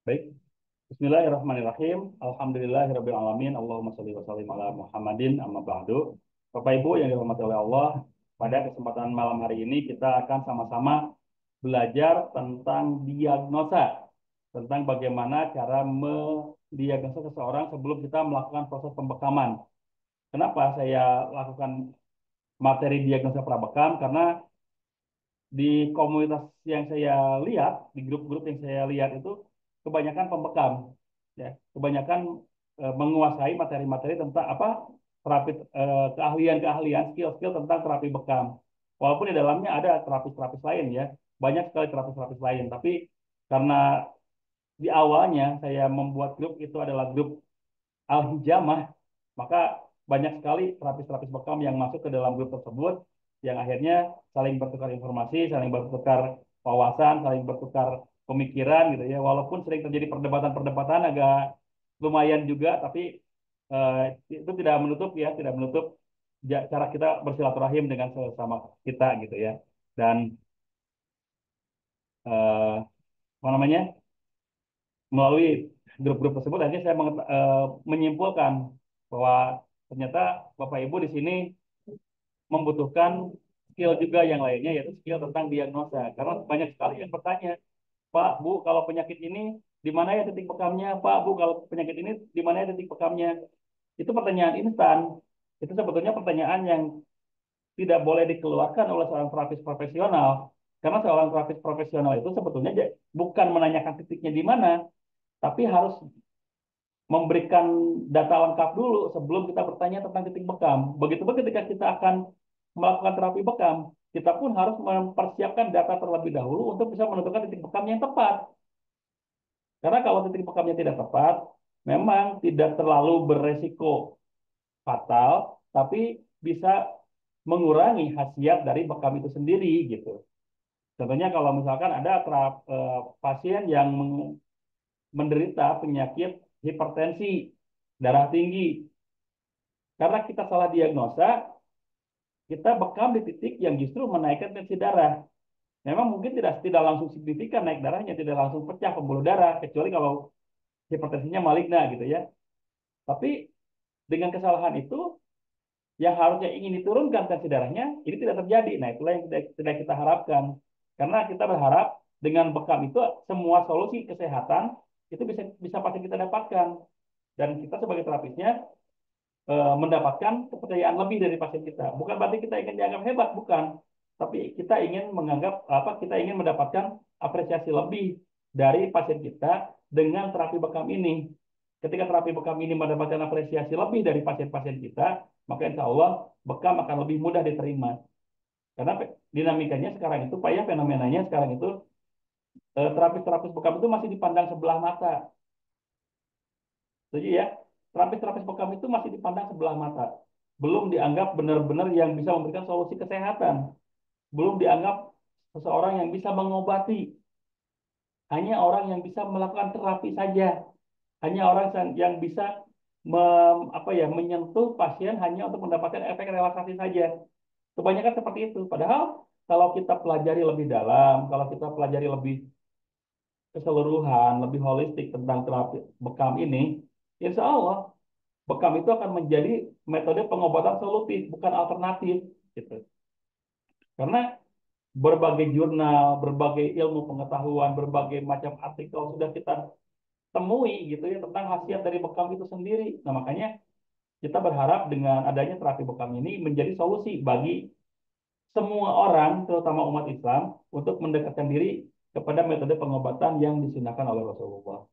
Baik, Bismillahirrahmanirrahim. Alhamdulillahirabbil alamin. Allahumma shalli wa sallim ala Muhammadin amma ba'du. Bapak Ibu yang dirahmati oleh Allah, pada kesempatan malam hari ini kita akan sama-sama belajar tentang diagnosa, tentang bagaimana cara mendiagnosa seseorang sebelum kita melakukan proses pembekaman. Kenapa saya lakukan materi diagnosa prabekam? Karena di komunitas yang saya lihat, di grup-grup yang saya lihat itu kebanyakan pembekam, ya, kebanyakan menguasai materi-materi tentang apa terapi, keahlian-keahlian, skill-skill tentang terapi bekam. Walaupun di dalamnya ada terapis-terapis lain ya, banyak sekali terapis-terapis lain. Tapi karena di awalnya saya membuat grup itu adalah grup Al-Hijamah, maka banyak sekali terapis-terapis bekam yang masuk ke dalam grup tersebut, yang akhirnya saling bertukar informasi, saling bertukar wawasan, saling bertukar pemikiran gitu ya. Walaupun sering terjadi perdebatan-perdebatan agak lumayan juga, tapi eh, itu tidak menutup ya, tidak menutup cara kita bersilaturahim dengan sesama kita gitu ya. Dan apa namanya, melalui grup-grup tersebut akhirnya saya menyimpulkan bahwa ternyata Bapak Ibu di sini membutuhkan skill juga yang lainnya, yaitu skill tentang diagnosa. Karena banyak sekali yang bertanya, Pak, Bu, kalau penyakit ini di mana ya titik bekamnya? Pak, Bu, kalau penyakit ini di mana ya titik bekamnya? Itu pertanyaan instan. Itu sebetulnya pertanyaan yang tidak boleh dikeluarkan oleh seorang terapis profesional. Karena seorang terapis profesional itu sebetulnya bukan menanyakan titiknya di mana, tapi harus memberikan data lengkap dulu sebelum kita bertanya tentang titik bekam. Begitupun ketika kita akan melakukan terapi bekam, kita pun harus mempersiapkan data terlebih dahulu untuk bisa menentukan titik bekam yang tepat. Karena kalau titik bekamnya tidak tepat, memang tidak terlalu beresiko fatal, tapi bisa mengurangi khasiat dari bekam itu sendiri gitu. Contohnya kalau misalkan ada pasien yang menderita penyakit hipertensi, darah tinggi, karena kita salah diagnosa, kita bekam di titik yang justru menaikkan tensi darah. Memang mungkin tidak tidak langsung signifikan naik darahnya, tidak langsung pecah pembuluh darah, kecuali kalau hipertensinya maligna gitu ya. Tapi dengan kesalahan itu, yang harusnya ingin diturunkan tensi darahnya, ini tidak terjadi. Nah, itulah yang tidak kita harapkan. Karena kita berharap dengan bekam itu semua solusi kesehatan itu bisa bisa pasti kita dapatkan. Dan kita sebagai terapisnya mendapatkan kepercayaan lebih dari pasien kita. Bukan berarti kita ingin dianggap hebat, bukan. Tapi kita ingin menganggap apa? Kita ingin mendapatkan apresiasi lebih dari pasien kita dengan terapi bekam ini. Ketika terapi bekam ini mendapatkan apresiasi lebih dari pasien-pasien kita, maka insya Allah bekam akan lebih mudah diterima. Karena dinamikanya sekarang itu, Pak ya, fenomenanya sekarang itu terapis-terapis bekam itu masih dipandang sebelah mata. Jadi ya, terapis-terapis bekam itu masih dipandang sebelah mata. Belum dianggap benar-benar yang bisa memberikan solusi kesehatan. Belum dianggap seseorang yang bisa mengobati. Hanya orang yang bisa melakukan terapi saja. Hanya orang yang bisa apa ya, menyentuh pasien hanya untuk mendapatkan efek relaksasi saja. Kebanyakan seperti itu. Padahal kalau kita pelajari lebih dalam, kalau kita pelajari lebih keseluruhan, lebih holistik tentang terapi bekam ini, insya Allah bekam itu akan menjadi metode pengobatan solutif, bukan alternatif, gitu. Karena berbagai jurnal, berbagai ilmu pengetahuan, berbagai macam artikel sudah kita temui gitu ya tentang khasiat dari bekam itu sendiri. Nah, makanya kita berharap dengan adanya terapi bekam ini menjadi solusi bagi semua orang, terutama umat Islam, untuk mendekatkan diri kepada metode pengobatan yang disunahkan oleh Rasulullah.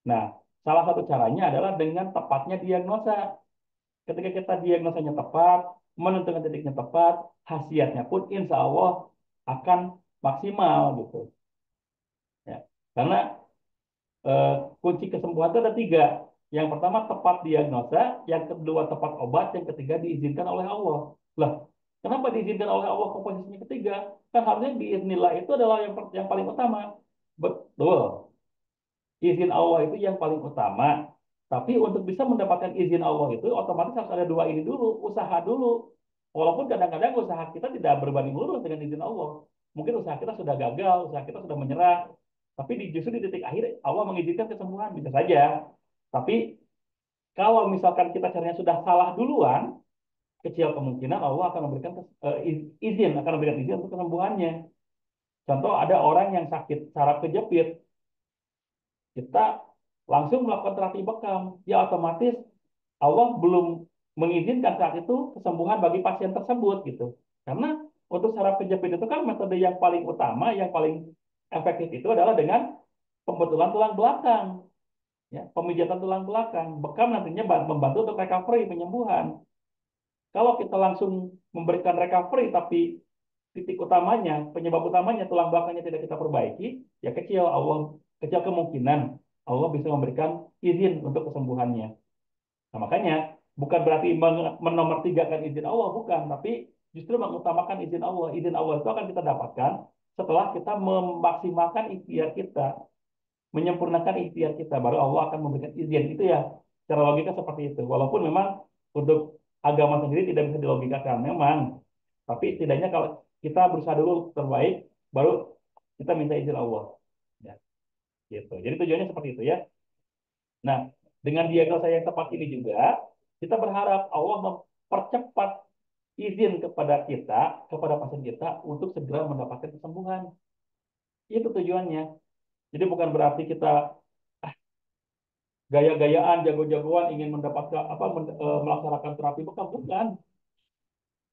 Nah, salah satu caranya adalah dengan tepatnya diagnosa. Ketika kita diagnosanya tepat, menentukan titiknya tepat, khasiatnya pun insya Allah akan maksimal gitu. Ya. Karena eh, kunci kesembuhan itu ada tiga. Yang pertama tepat diagnosa, yang kedua tepat obat, yang ketiga diizinkan oleh Allah. Lah, kenapa diizinkan oleh Allah ke posisinya ketiga? Kan harusnya biiznillah itu adalah yang paling utama. Betul. Izin Allah itu yang paling utama. Tapi untuk bisa mendapatkan izin Allah itu otomatis harus ada dua ini dulu, usaha dulu. Walaupun kadang-kadang usaha kita tidak berbanding lurus dengan izin Allah. Mungkin usaha kita sudah gagal, usaha kita sudah menyerah. Tapi justru di titik akhir Allah mengizinkan kesembuhan bisa saja. Tapi kalau misalkan kita caranya sudah salah duluan, kecil kemungkinan Allah akan memberikan izin, akan memberikan izin untuk kesembuhannya. Contoh ada orang yang sakit saraf kejepit, kita langsung melakukan terapi bekam, ya otomatis Allah belum mengizinkan saat itu kesembuhan bagi pasien tersebut gitu. Karena untuk saraf kejepit itu kan metode yang paling utama, yang paling efektif itu adalah dengan pembetulan tulang belakang, ya, pemijatan tulang belakang. Bekam nantinya membantu untuk recovery, penyembuhan. Kalau kita langsung memberikan recovery tapi titik utamanya, penyebab utamanya tulang belakangnya tidak kita perbaiki, ya kecil kemungkinan Allah bisa memberikan izin untuk kesembuhannya. Nah, makanya bukan berarti menomortigakan izin Allah, bukan, tapi justru mengutamakan izin Allah. Izin Allah itu akan kita dapatkan setelah kita memaksimalkan ikhtiar kita, menyempurnakan ikhtiar kita, baru Allah akan memberikan izin. Itu ya, secara logika seperti itu. Walaupun memang untuk agama sendiri tidak bisa dilogikakan, memang. Tapi setidaknya kalau kita berusaha dulu terbaik, baru kita minta izin Allah. Ya, gitu. Jadi tujuannya seperti itu ya. Nah, dengan diagnosa yang tepat ini juga, kita berharap Allah mempercepat izin kepada kita, kepada pasien kita untuk segera mendapatkan kesembuhan. Itu tujuannya. Jadi bukan berarti kita gaya-gayaan, jago-jagoan ingin mendapatkan melaksanakan terapi bekam, bukan.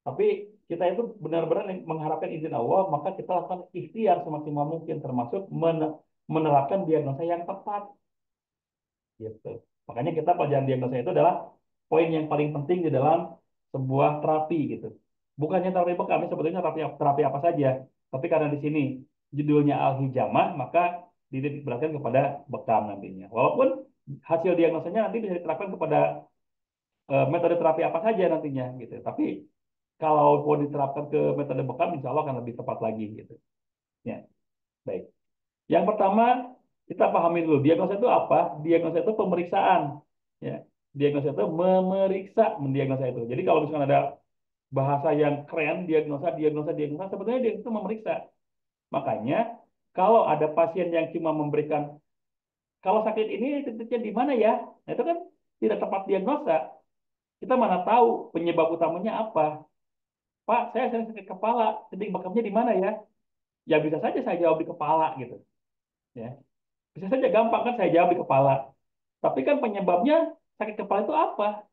Tapi kita itu benar-benar mengharapkan izin Allah, maka kita lakukan ikhtiar semaksimal mungkin, termasuk menerapkan diagnosa yang tepat. Gitu. Makanya kita pelajaran diagnosa itu adalah poin yang paling penting di dalam sebuah terapi gitu. Bukannya terapi bekam, sebetulnya terapi terapi apa saja. Tapi karena di sini judulnya al-hijamah, maka dititikberatkan kepada bekam nantinya. Walaupun hasil diagnosanya nanti bisa diterapkan kepada metode terapi apa saja nantinya gitu. Tapi kalau mau diterapkan ke metode bekam, insya Allah akan lebih tepat lagi gitu. Ya, baik. Yang pertama, kita pahami dulu, diagnosa itu apa? Diagnosa itu pemeriksaan. Ya. Diagnosa itu memeriksa, mendiagnosa itu. Jadi kalau misalkan ada bahasa yang keren, diagnosa, sebetulnya dia itu memeriksa. Makanya, kalau ada pasien yang cuma memberikan, kalau sakit ini titiknya di mana ya? Nah, itu kan tidak tepat diagnosa. Kita mana tahu penyebab utamanya apa? Pak, saya sering sakit kepala, titik bekamnya di mana ya? Ya bisa saja saya jawab di kepala gitu. Ya. Bisa saja gampang kan saya jawab di kepala. Tapi kan penyebabnya sakit kepala itu apa?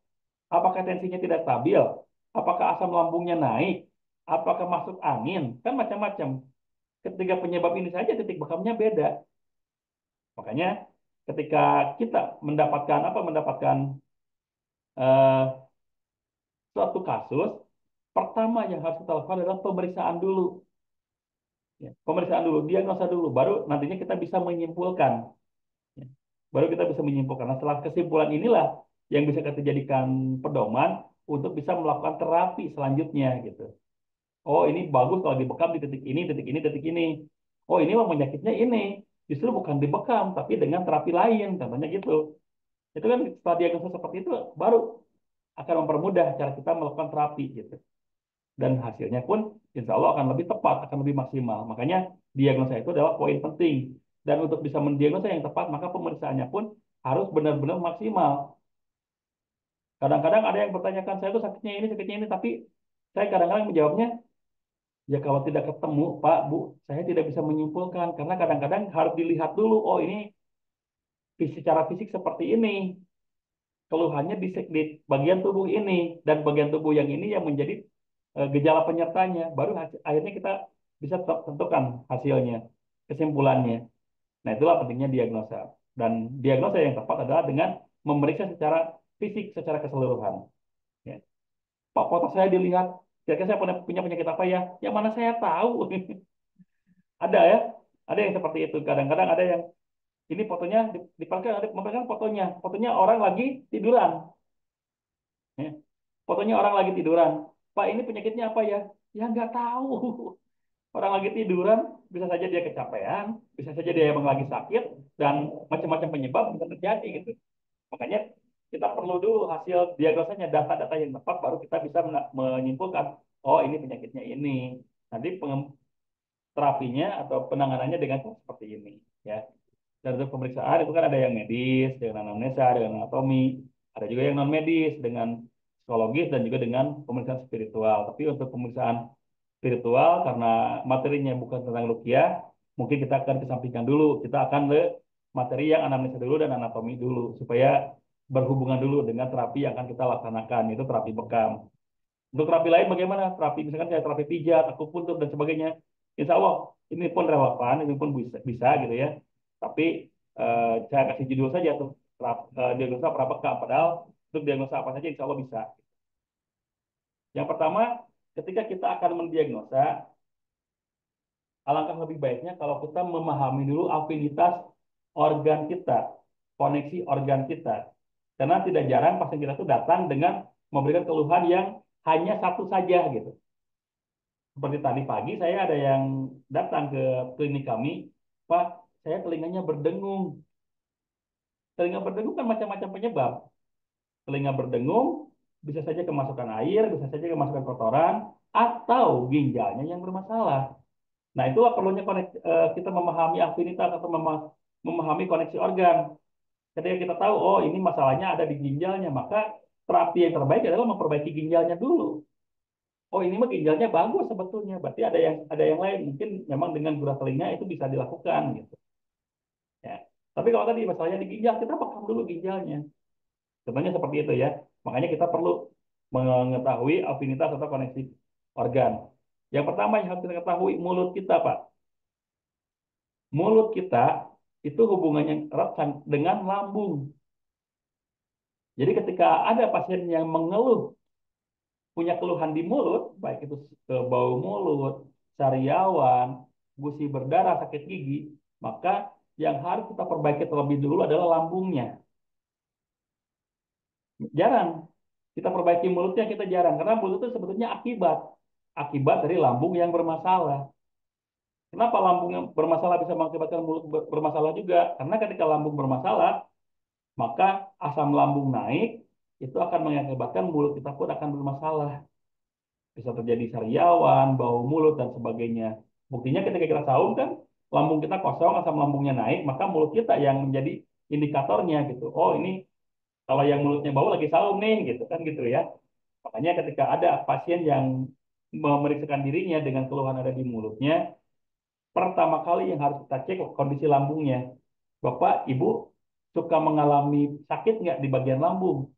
Apakah tensinya tidak stabil? Apakah asam lambungnya naik? Apakah masuk angin? Kan macam-macam. Ketiga penyebab ini saja titik bekamnya beda. Makanya ketika kita mendapatkan eh, suatu kasus, pertama yang harus kita lakukan adalah pemeriksaan dulu. Ya, pemeriksaan dulu, diagnosa dulu, baru nantinya kita bisa menyimpulkan. Ya. Baru kita bisa menyimpulkan. Nah, setelah kesimpulan inilah yang bisa kita jadikan pedoman untuk bisa melakukan terapi selanjutnya gitu. Oh, ini bagus kalau dibekam di titik ini, titik ini, titik ini. Oh, ini memang penyakitnya ini. Justru bukan dibekam, tapi dengan terapi lain, contohnya gitu. Itu kan setelah diagnosa seperti itu, baru akan mempermudah cara kita melakukan terapi gitu. Dan hasilnya pun insya Allah akan lebih tepat, akan lebih maksimal. Makanya diagnosa itu adalah poin penting. Dan untuk bisa mendiagnosa yang tepat, maka pemeriksaannya pun harus benar-benar maksimal. Kadang-kadang ada yang bertanyakan, saya tuh sakitnya ini, tapi saya kadang-kadang menjawabnya, ya kalau tidak ketemu, Pak, Bu, saya tidak bisa menyimpulkan. Karena kadang-kadang harus dilihat dulu, oh ini secara fisik seperti ini. Keluhannya di bagian tubuh ini. Dan bagian tubuh yang ini yang menjadi gejala penyertanya. Baru akhirnya kita bisa tentukan hasilnya, kesimpulannya. Nah, itulah pentingnya diagnosa. Dan diagnosa yang tepat adalah dengan memeriksa secara fisik, secara keseluruhan. Ya. Pak, foto saya dilihat, kira-kira saya punya penyakit apa ya? Yang mana saya tahu. Ada ya, ada yang seperti itu. Kadang-kadang ada yang ini fotonya dipakai, ada memperlihatkan fotonya, fotonya orang lagi tiduran. Ya. Fotonya orang lagi tiduran. Pak, ini penyakitnya apa ya? Ya nggak tahu. Orang lagi tiduran, bisa saja dia kecapean, bisa saja dia emang lagi sakit, dan macam-macam penyebab bisa terjadi gitu. Makanya kita perlu dulu hasil diagnosanya, data-data yang tepat, baru kita bisa menyimpulkan, oh ini penyakitnya ini. Nanti terapinya atau penanganannya dengan seperti ini. Ya, Untuk pemeriksaan itu kan ada yang medis dengan anamnesa, dengan anatomi, ada juga yang non medis dengan psikologis dan juga dengan pemeriksaan spiritual. Tapi untuk pemeriksaan spiritual karena materinya bukan tentang ruqyah, mungkin kita akan kesampingkan dulu. Kita akan ke materi yang anamnesa dulu dan anatomi dulu supaya berhubungan dulu dengan terapi yang akan kita laksanakan, itu terapi bekam. Untuk terapi lain bagaimana? Terapi misalkan kayak terapi pijat, akupuntur dan sebagainya. Insya Allah ini pun relevan, ini pun bisa gitu ya. Tapi saya kasih judul saja tuh diagnosa prabekam. Padahal untuk diagnosa apa saja insya Allah bisa. Yang pertama, ketika kita akan mendiagnosa, alangkah lebih baiknya kalau kita memahami dulu afinitas organ kita, koneksi organ kita. Karena tidak jarang pasien kita itu datang dengan memberikan keluhan yang hanya satu saja gitu. Seperti tadi pagi saya ada yang datang ke klinik kami, Pak, saya telinganya berdengung. Telinga berdengung kan macam-macam penyebab. Telinga berdengung bisa saja kemasukan air, bisa saja kemasukan kotoran, atau ginjalnya yang bermasalah. Nah, itulah perlunya kita memahami afinitas atau memahami koneksi organ. Ketika kita tahu, oh ini masalahnya ada di ginjalnya, maka terapi yang terbaik adalah memperbaiki ginjalnya dulu. Oh ini mah ginjalnya bagus sebetulnya, berarti ada yang lain. Mungkin memang dengan gula telinga itu bisa dilakukan gitu. Ya. Tapi kalau tadi masalahnya di ginjal, kita paham dulu ginjalnya. Contohnya seperti itu ya. Makanya kita perlu mengetahui afinitas atau koneksi organ. Yang pertama yang harus kita ketahui mulut kita, Pak. Mulut kita itu hubungannya erat dengan lambung. Jadi ketika ada pasien yang mengeluh punya keluhan di mulut, baik itu bau mulut, sariawan, gusi berdarah, sakit gigi, maka yang harus kita perbaiki terlebih dulu adalah lambungnya. Jarang kita perbaiki mulutnya, kita jarang karena mulut itu sebetulnya akibat dari lambung yang bermasalah. Kenapa lambung yang bermasalah bisa mengakibatkan mulut bermasalah juga? Karena ketika lambung bermasalah, maka asam lambung naik, itu akan mengakibatkan mulut kita pun akan bermasalah. Bisa terjadi sariawan, bau mulut, dan sebagainya. Buktinya ketika kita saum kan, lambung kita kosong, asam lambungnya naik, maka mulut kita yang menjadi indikatornya gitu. Oh ini kalau yang mulutnya bau lagi saum nih, gitu kan gitu ya. Makanya ketika ada pasien yang memeriksakan dirinya dengan keluhan ada di mulutnya, pertama kali yang harus kita cek kondisi lambungnya. Bapak, Ibu suka mengalami sakit nggak di bagian lambung?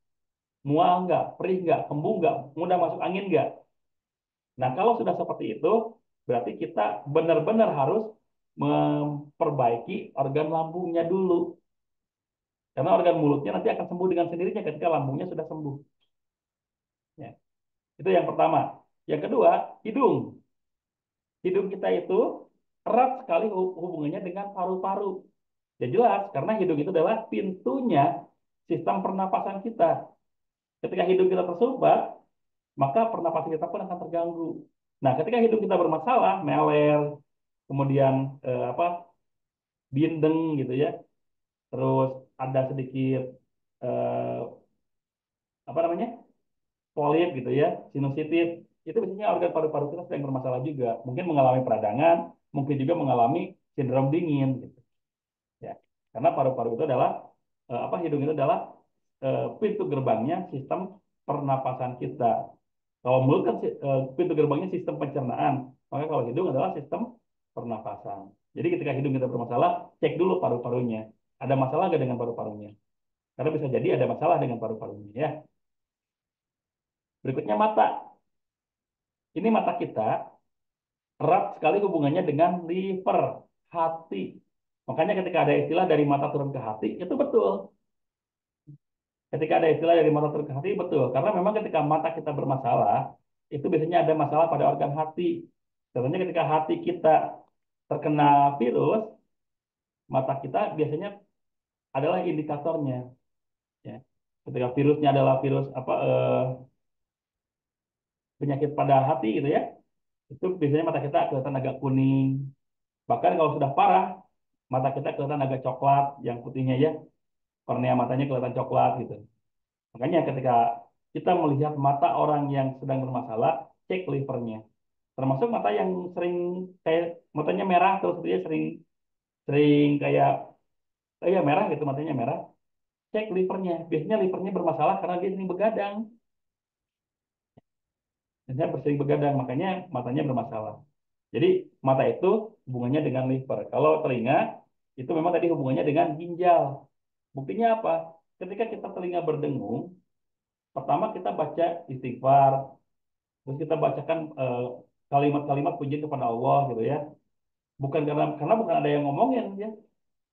Mual nggak? Perih nggak? Kembung nggak? Mudah masuk angin nggak? Nah, kalau sudah seperti itu, berarti kita benar-benar harus memperbaiki organ lambungnya dulu. Karena organ mulutnya nanti akan sembuh dengan sendirinya ketika lambungnya sudah sembuh. Ya. Itu yang pertama. Yang kedua, hidung. Hidung kita itu erat sekali hubungannya dengan paru-paru. Ya jelas, karena hidung itu adalah pintunya sistem pernapasan kita. Ketika hidung kita tersumbat, maka pernapasan kita pun akan terganggu. Nah, ketika hidung kita bermasalah, meler, kemudian apa bindeng gitu ya, terus ada sedikit eh, apa namanya polip gitu ya, sinusitis, itu biasanya organ paru-paru kita sedang bermasalah juga, mungkin mengalami peradangan, mungkin juga mengalami sindrom dingin gitu ya, karena paru-paru itu adalah hidung itu adalah pintu gerbangnya sistem pernapasan kita. Kalau mulut kan pintu gerbangnya sistem pencernaan, maka kalau hidung adalah sistem pernapasan. Jadi ketika hidung kita bermasalah, cek dulu paru-parunya. Ada masalah nggak dengan paru-parunya? Karena bisa jadi ada masalah dengan paru-parunya ya. Berikutnya mata. Ini mata kita erat sekali hubungannya dengan liver, hati. Makanya ketika ada istilah dari mata turun ke hati, itu betul. Ketika ada istilah dari mata turun ke hati, betul. Karena memang ketika mata kita bermasalah, itu biasanya ada masalah pada organ hati. Contohnya ketika hati kita terkena virus, mata kita biasanya adalah indikatornya. Ya. Ketika virusnya adalah virus penyakit pada hati gitu ya, itu biasanya mata kita kelihatan agak kuning. Bahkan kalau sudah parah, mata kita kelihatan agak coklat, yang putihnya ya, kornea matanya kelihatan coklat gitu. Makanya ketika kita melihat mata orang yang sedang bermasalah, cek livernya. Termasuk mata yang sering kayak matanya merah terus dia sering sering kayak oh iya merah gitu, matanya merah, cek livernya. Biasanya livernya bermasalah karena dia sering begadang. Biasanya sering begadang, makanya matanya bermasalah. Jadi mata itu hubungannya dengan liver. Kalau telinga itu memang tadi hubungannya dengan ginjal. Buktinya apa? Ketika kita telinga berdengung, pertama kita baca istighfar, terus kita bacakan kalimat-kalimat pujian kepada Allah gitu ya. Bukan karena bukan ada yang ngomongin ya.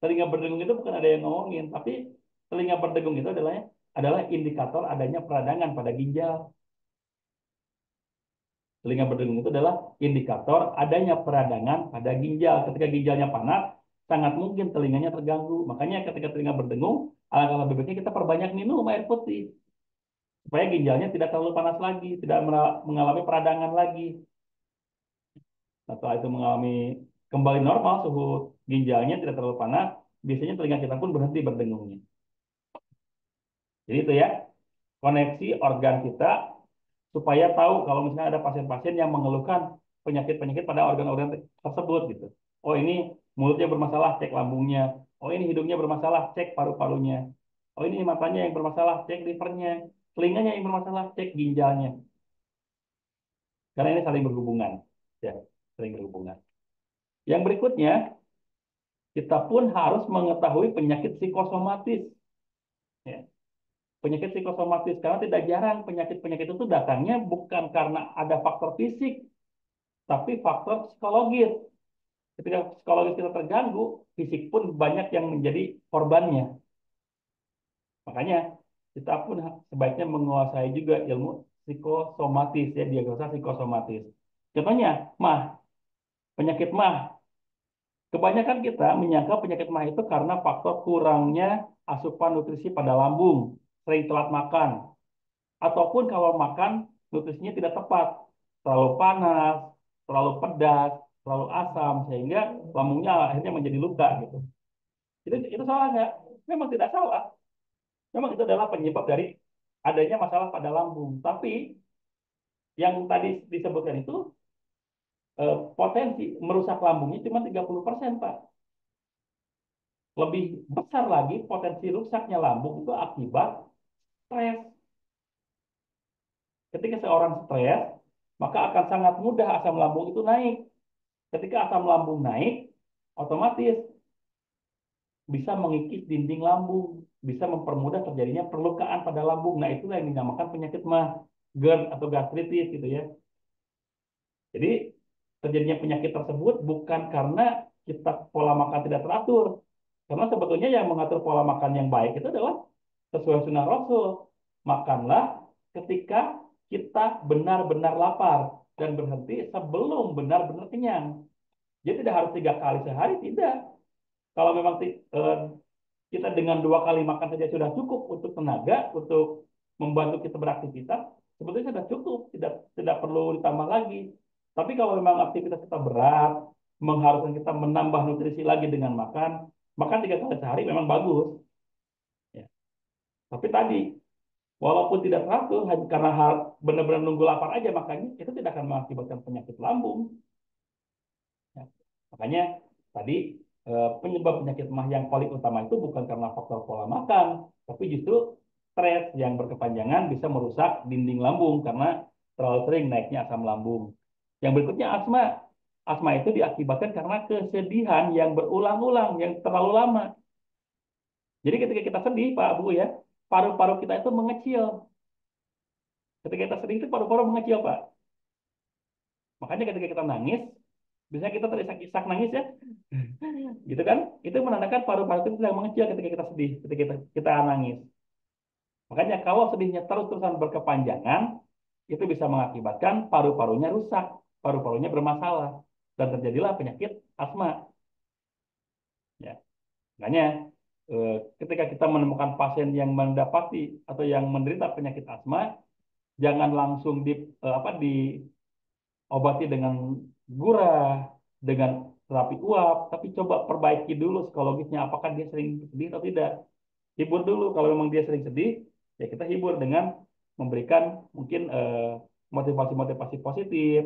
Telinga berdengung itu bukan ada yang ngomongin, tapi telinga berdengung itu adalah indikator adanya peradangan pada ginjal. Telinga berdengung itu adalah indikator adanya peradangan pada ginjal. Ketika ginjalnya panas, sangat mungkin telinganya terganggu. Makanya ketika telinga berdengung, alangkah lebih baiknya kita perbanyak minum air putih supaya ginjalnya tidak terlalu panas lagi, tidak mengalami peradangan lagi. Setelah itu mengalami kembali normal, suhu ginjalnya tidak terlalu panas, biasanya telinga kita pun berhenti berdengungnya. Jadi itu ya, koneksi organ kita supaya tahu kalau misalnya ada pasien-pasien yang mengeluhkan penyakit-penyakit pada organ-organ tersebut gitu. Oh ini mulutnya bermasalah, cek lambungnya. Oh ini hidungnya bermasalah, cek paru-parunya. Oh ini matanya yang bermasalah, cek livernya. Telinganya yang bermasalah, cek ginjalnya. Karena ini saling berhubungan. Ya, saling berhubungan. Yang berikutnya, kita pun harus mengetahui penyakit psikosomatis. Ya. Penyakit psikosomatis, karena tidak jarang penyakit-penyakit itu datangnya bukan karena ada faktor fisik, tapi faktor psikologis. Ketika psikologis kita terganggu, fisik pun banyak yang menjadi korbannya. Makanya kita pun sebaiknya menguasai juga ilmu psikosomatis, ya, diagnosa psikosomatis. Contohnya, mah, penyakit mah. Kebanyakan kita menyangka penyakit mah itu karena faktor kurangnya asupan nutrisi pada lambung, sering telat makan, ataupun kalau makan nutrisinya tidak tepat, terlalu panas, terlalu pedas, terlalu asam, sehingga lambungnya akhirnya menjadi luka gitu. Itu salah nggak? Memang tidak salah. Memang itu adalah penyebab dari adanya masalah pada lambung. Tapi yang tadi disebutkan itu potensi merusak lambungnya cuma 30%, Pak. Lebih besar lagi potensi rusaknya lambung itu akibat stres. Ketika seorang stres, maka akan sangat mudah asam lambung itu naik. Ketika asam lambung naik, otomatis bisa mengikis dinding lambung, bisa mempermudah terjadinya perlukaan pada lambung. Nah, itulah yang dinamakan penyakit mah, GERD atau gastritis gitu ya. Jadi terjadinya penyakit tersebut bukan karena kita pola makan tidak teratur. Karena sebetulnya yang mengatur pola makan yang baik itu adalah sesuai sunnah Rasul. Makanlah ketika kita benar-benar lapar dan berhenti sebelum benar-benar kenyang. Jadi tidak harus 3 kali sehari, tidak. Kalau memang kita dengan 2 kali makan saja sudah cukup untuk tenaga, untuk membantu kita beraktivitas, sebetulnya sudah cukup, tidak tidak perlu ditambah lagi. Tapi kalau memang aktivitas kita berat, mengharuskan kita menambah nutrisi lagi dengan makan 3 kali sehari memang bagus. Ya. Tapi tadi, walaupun tidak teratur, hanya karena benar-benar nunggu lapar aja makannya, itu tidak akan mengakibatkan penyakit lambung. Ya. Makanya tadi penyebab penyakit mah yang paling utama itu bukan karena faktor pola makan, tapi justru stres yang berkepanjangan bisa merusak dinding lambung karena terlalu sering naiknya asam lambung. Yang berikutnya asma. Asma itu diakibatkan karena kesedihan yang berulang-ulang, yang terlalu lama. Jadi ketika kita sedih, Pak Bu ya, paru-paru kita itu mengecil. Ketika kita sedih itu paru-paru mengecil, Pak. Makanya ketika kita nangis, biasanya kita terisak-isak nangis ya, gitu kan? Itu menandakan paru-paru kita sedang mengecil ketika kita sedih, ketika kita nangis. Makanya kalau sedihnya terus-terusan berkepanjangan, itu bisa mengakibatkan paru-parunya rusak, paru-parunya bermasalah, dan terjadilah penyakit asma. Ya, makanya eh, ketika kita menemukan pasien yang mendapati atau yang menderita penyakit asma, jangan langsung diobati dengan gurah, dengan terapi uap, tapi coba perbaiki dulu psikologisnya, apakah dia sering sedih atau tidak. Hibur dulu, kalau memang dia sering sedih, ya kita hibur dengan memberikan mungkin motivasi-motivasi positif,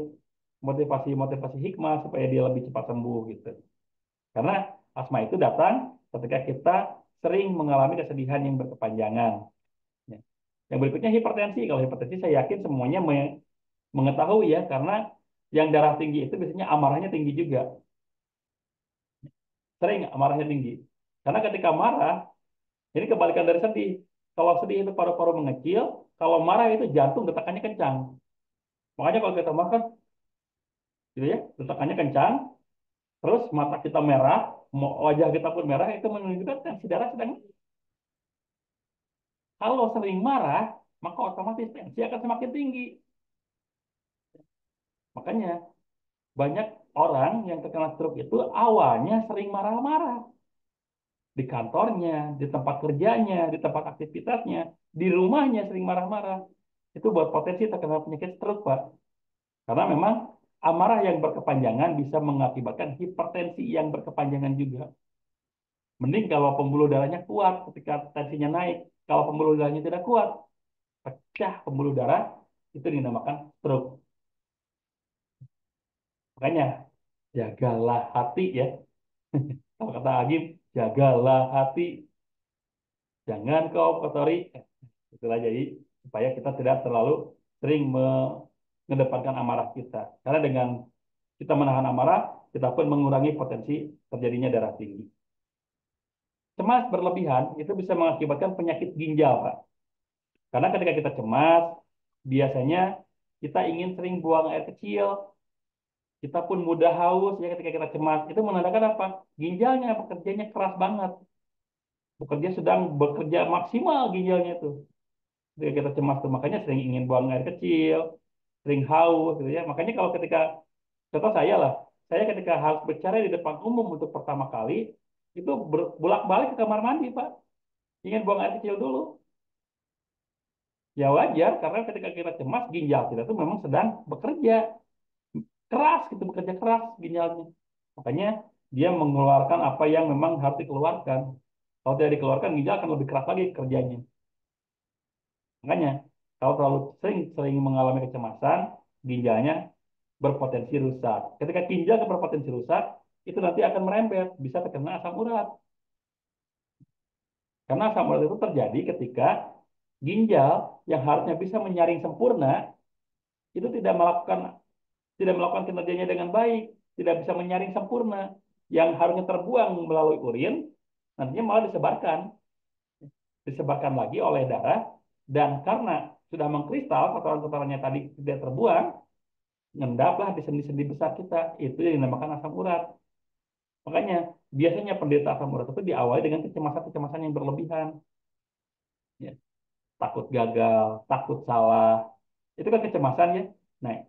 motivasi-motivasi hikmah supaya dia lebih cepat sembuh gitu. Karena Asma itu datang ketika kita sering mengalami kesedihan yang berkepanjangan. Ya. Yang berikutnya hipertensi. Kalau hipertensi saya yakin semuanya mengetahui ya, karena yang darah tinggi itu biasanya amarahnya tinggi juga. Sering amarahnya tinggi. Karena ketika marah, ini kebalikan dari sedih. Kalau sedih itu paru-paru mengecil, kalau marah itu jantung detakannya kencang. Makanya kalau kita makan, gitu ya, detakannya kencang, terus mata kita merah, wajah kita pun merah, itu menunjukkan tensi darah sedang. Kalau sering marah, maka otomatis tensi akan semakin tinggi. Makanya banyak orang yang terkena stroke itu awalnya sering marah-marah di kantornya, di tempat kerjanya, di tempat aktivitasnya, di rumahnya sering marah-marah. Itu buat potensi terkena penyakit stroke, Pak. Karena memang amarah yang berkepanjangan bisa mengakibatkan hipertensi yang berkepanjangan juga. Mending kalau pembuluh darahnya kuat ketika tensinya naik. Kalau pembuluh darahnya tidak kuat, pecah pembuluh darah, itu dinamakan stroke. Makanya, jagalah hati ya. Kalau kata Agim, jagalah hati. Jangan kau kotori. Itulah jadi supaya kita tidak terlalu sering mengedepankan amarah kita. Karena dengan kita menahan amarah, kita pun mengurangi potensi terjadinya darah tinggi. Cemas berlebihan itu bisa mengakibatkan penyakit ginjal, Pak. Karena ketika kita cemas, biasanya kita ingin sering buang air kecil, kita pun mudah haus ya ketika kita cemas. Itu menandakan apa? Ginjalnya bekerjanya keras banget. Bekerja sedang bekerja maksimal ginjalnya itu. Ketika kita cemas tuh makanya sering ingin buang air kecil, sering haus gitu ya. Makanya kalau ketika contoh saya lah, saya ketika harus bicara di depan umum untuk pertama kali itu bolak-balik ke kamar mandi, Pak. Ingin buang air kecil dulu. Ya wajar karena ketika kita cemas ginjal kita tuh memang sedang bekerja keras gitu, bekerja keras ginjalnya. Makanya dia mengeluarkan apa yang memang harus dikeluarkan. Kalau tidak dikeluarkan ginjal akan lebih keras lagi kerjanya. Makanya kalau terlalu sering mengalami kecemasan, ginjalnya berpotensi rusak. Ketika ginjal berpotensi rusak, itu nanti akan merembet, bisa terkena asam urat. Karena asam urat itu terjadi ketika ginjal yang harusnya bisa menyaring sempurna itu tidak melakukan kinerjanya dengan baik, tidak bisa menyaring sempurna. Yang harusnya terbuang melalui urin, nantinya malah disebarkan lagi oleh darah, dan karena sudah mengkristal, kotoran-kotorannya tadi tidak terbuang, ngendaplah di sendi-sendi besar kita. Itu yang dinamakan asam urat. Makanya biasanya penderita asam urat itu diawali dengan kecemasan-kecemasan yang berlebihan. Ya. Takut gagal, takut salah. Itu kan kecemasan ya. Nah,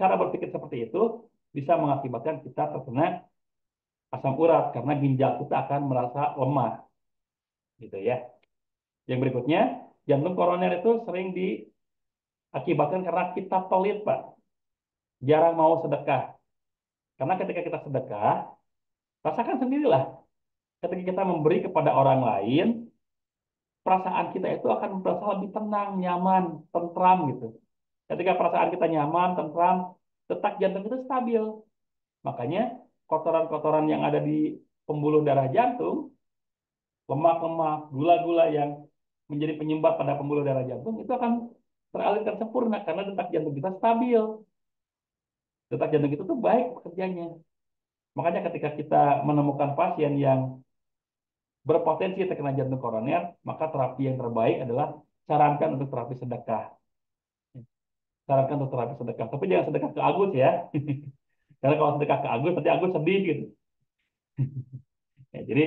cara berpikir seperti itu bisa mengakibatkan kita terkena asam urat karena ginjal kita akan merasa lemah, gitu ya. Yang berikutnya, jantung koroner itu sering diakibatkan karena kita pelit, Pak. Jarang mau sedekah. Karena ketika kita sedekah, rasakan sendirilah. Ketika kita memberi kepada orang lain, perasaan kita itu akan merasa lebih tenang, nyaman, tentram gitu. Ketika perasaan kita nyaman, tentram, detak jantung kita stabil. Makanya kotoran-kotoran yang ada di pembuluh darah jantung, lemak-lemak, gula-gula yang menjadi penyumbat pada pembuluh darah jantung itu akan teralirkan sempurna karena detak jantung kita stabil. Detak jantung itu tuh baik pekerjaannya. Makanya ketika kita menemukan pasien yang berpotensi terkena jantung koroner, maka terapi yang terbaik adalah sarankan untuk terapi sedekah. Sarankan untuk terapi sedekah. Tapi jangan sedekah ke Agus ya. Karena kalau sedekah ke Agus, nanti Agus sedih gitu. Ya, jadi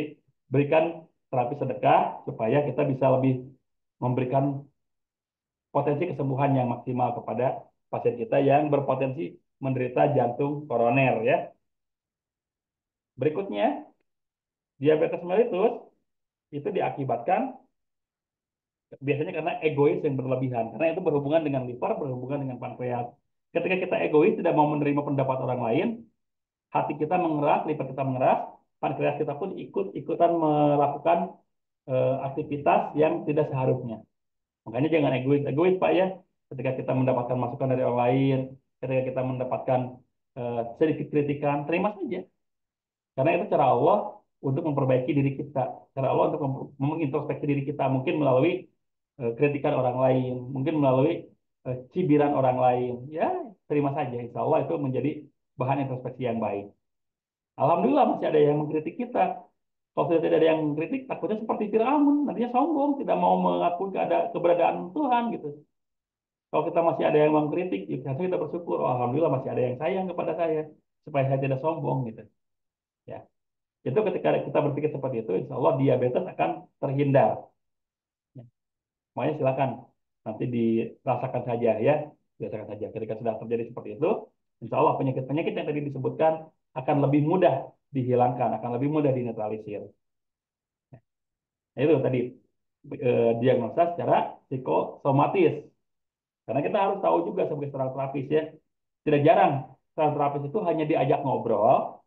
berikan terapi sedekah supaya kita bisa lebih memberikan potensi kesembuhan yang maksimal kepada pasien kita yang berpotensi menderita jantung koroner ya. Berikutnya, diabetes mellitus itu diakibatkan biasanya karena egois yang berlebihan. Karena itu berhubungan dengan liver, berhubungan dengan pankreas. Ketika kita egois tidak mau menerima pendapat orang lain, hati kita mengeras, liver kita mengeras, pankreas kita pun ikut-ikutan melakukan aktivitas yang tidak seharusnya. Makanya jangan egois, egois Pak ya. Ketika kita mendapatkan masukan dari orang lain, ketika kita mendapatkan sedikit kritikan, terima saja. Karena itu cara Allah untuk memperbaiki diri kita, cara Allah untuk mengintrospeksi diri kita, mungkin melalui kritikan orang lain, mungkin melalui cibiran orang lain. Ya, terima saja. Insya Allah itu menjadi bahan introspeksi yang baik. Alhamdulillah masih ada yang mengkritik kita. Kalau sudah tidak ada yang mengkritik, takutnya seperti Firaun, nantinya sombong, tidak mau mengakui keberadaan Tuhan gitu. Kalau kita masih ada yang mengkritik, ya harusnya kita bersyukur. Oh, Alhamdulillah masih ada yang sayang kepada saya, supaya saya tidak sombong gitu. Ya, itu ketika kita berpikir seperti itu, insya Allah diabetes akan terhindar. Ya. Makanya silakan nanti dirasakan saja ya, dirasakan saja. Ketika sudah terjadi seperti itu, insya Allah penyakit-penyakit yang tadi disebutkan akan lebih mudah dihilangkan, akan lebih mudah dinetralisir. Nah, itu tadi diagnosa secara psikosomatis. Karena kita harus tahu juga sebagai seorang terapis ya, tidak jarang seorang terapis itu hanya diajak ngobrol,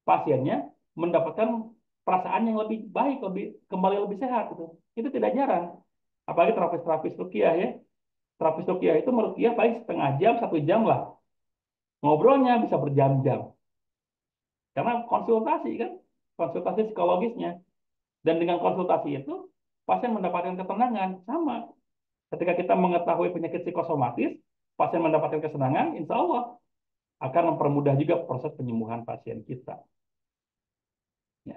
pasiennya mendapatkan perasaan yang lebih baik, lebih kembali lebih sehat gitu. Itu tidak jarang. Apalagi terapis-terapis rukiah ya. Terapis rukiah itu merukiah paling setengah jam, 1 jam lah. Ngobrolnya bisa berjam-jam. Karena konsultasi kan, konsultasi psikologisnya. Dan dengan konsultasi itu, pasien mendapatkan ketenangan. Sama. Ketika kita mengetahui penyakit psikosomatis, pasien mendapatkan kesenangan, insya Allah akan mempermudah juga proses penyembuhan pasien kita. Ya.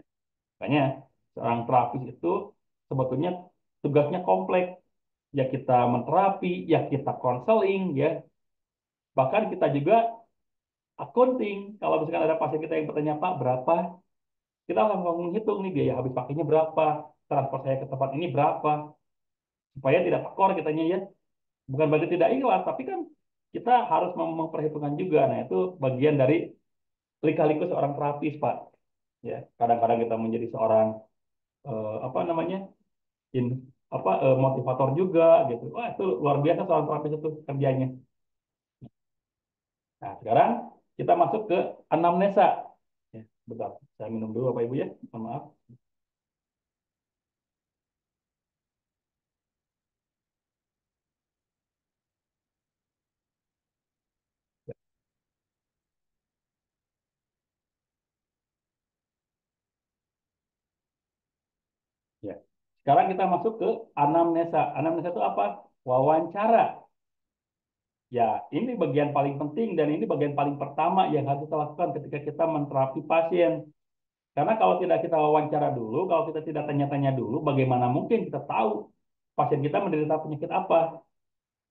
Makanya seorang terapis itu sebetulnya tugasnya kompleks. Ya kita menterapi, ya kita konseling, ya. Bahkan kita juga accounting. Kalau misalkan ada pasien kita yang bertanya, Pak, berapa? Kita langsung menghitung nih biaya habis pakainya berapa, transport saya ke tempat ini berapa, supaya tidak tekor kitanya ya. Bukan berarti tidak ikhlas, tapi kan kita harus memperhitungkan juga. Nah, itu bagian dari lika-liku seorang terapis, Pak. Ya, kadang-kadang kita menjadi seorang apa namanya? In, motivator juga gitu. Wah, itu luar biasa seorang terapis itu kerjanya. Nah, sekarang kita masuk ke anamnesa. Ya, bentar, saya minum dulu Bapak Ibu ya. Mohon maaf. Ya. Sekarang kita masuk ke anamnesa. Anamnesa itu apa? Wawancara. Ya, ini bagian paling penting dan ini bagian paling pertama yang harus kita lakukan ketika kita menterapi pasien. Karena kalau tidak kita wawancara dulu, kalau kita tidak tanya-tanya dulu, bagaimana mungkin kita tahu pasien kita menderita penyakit apa?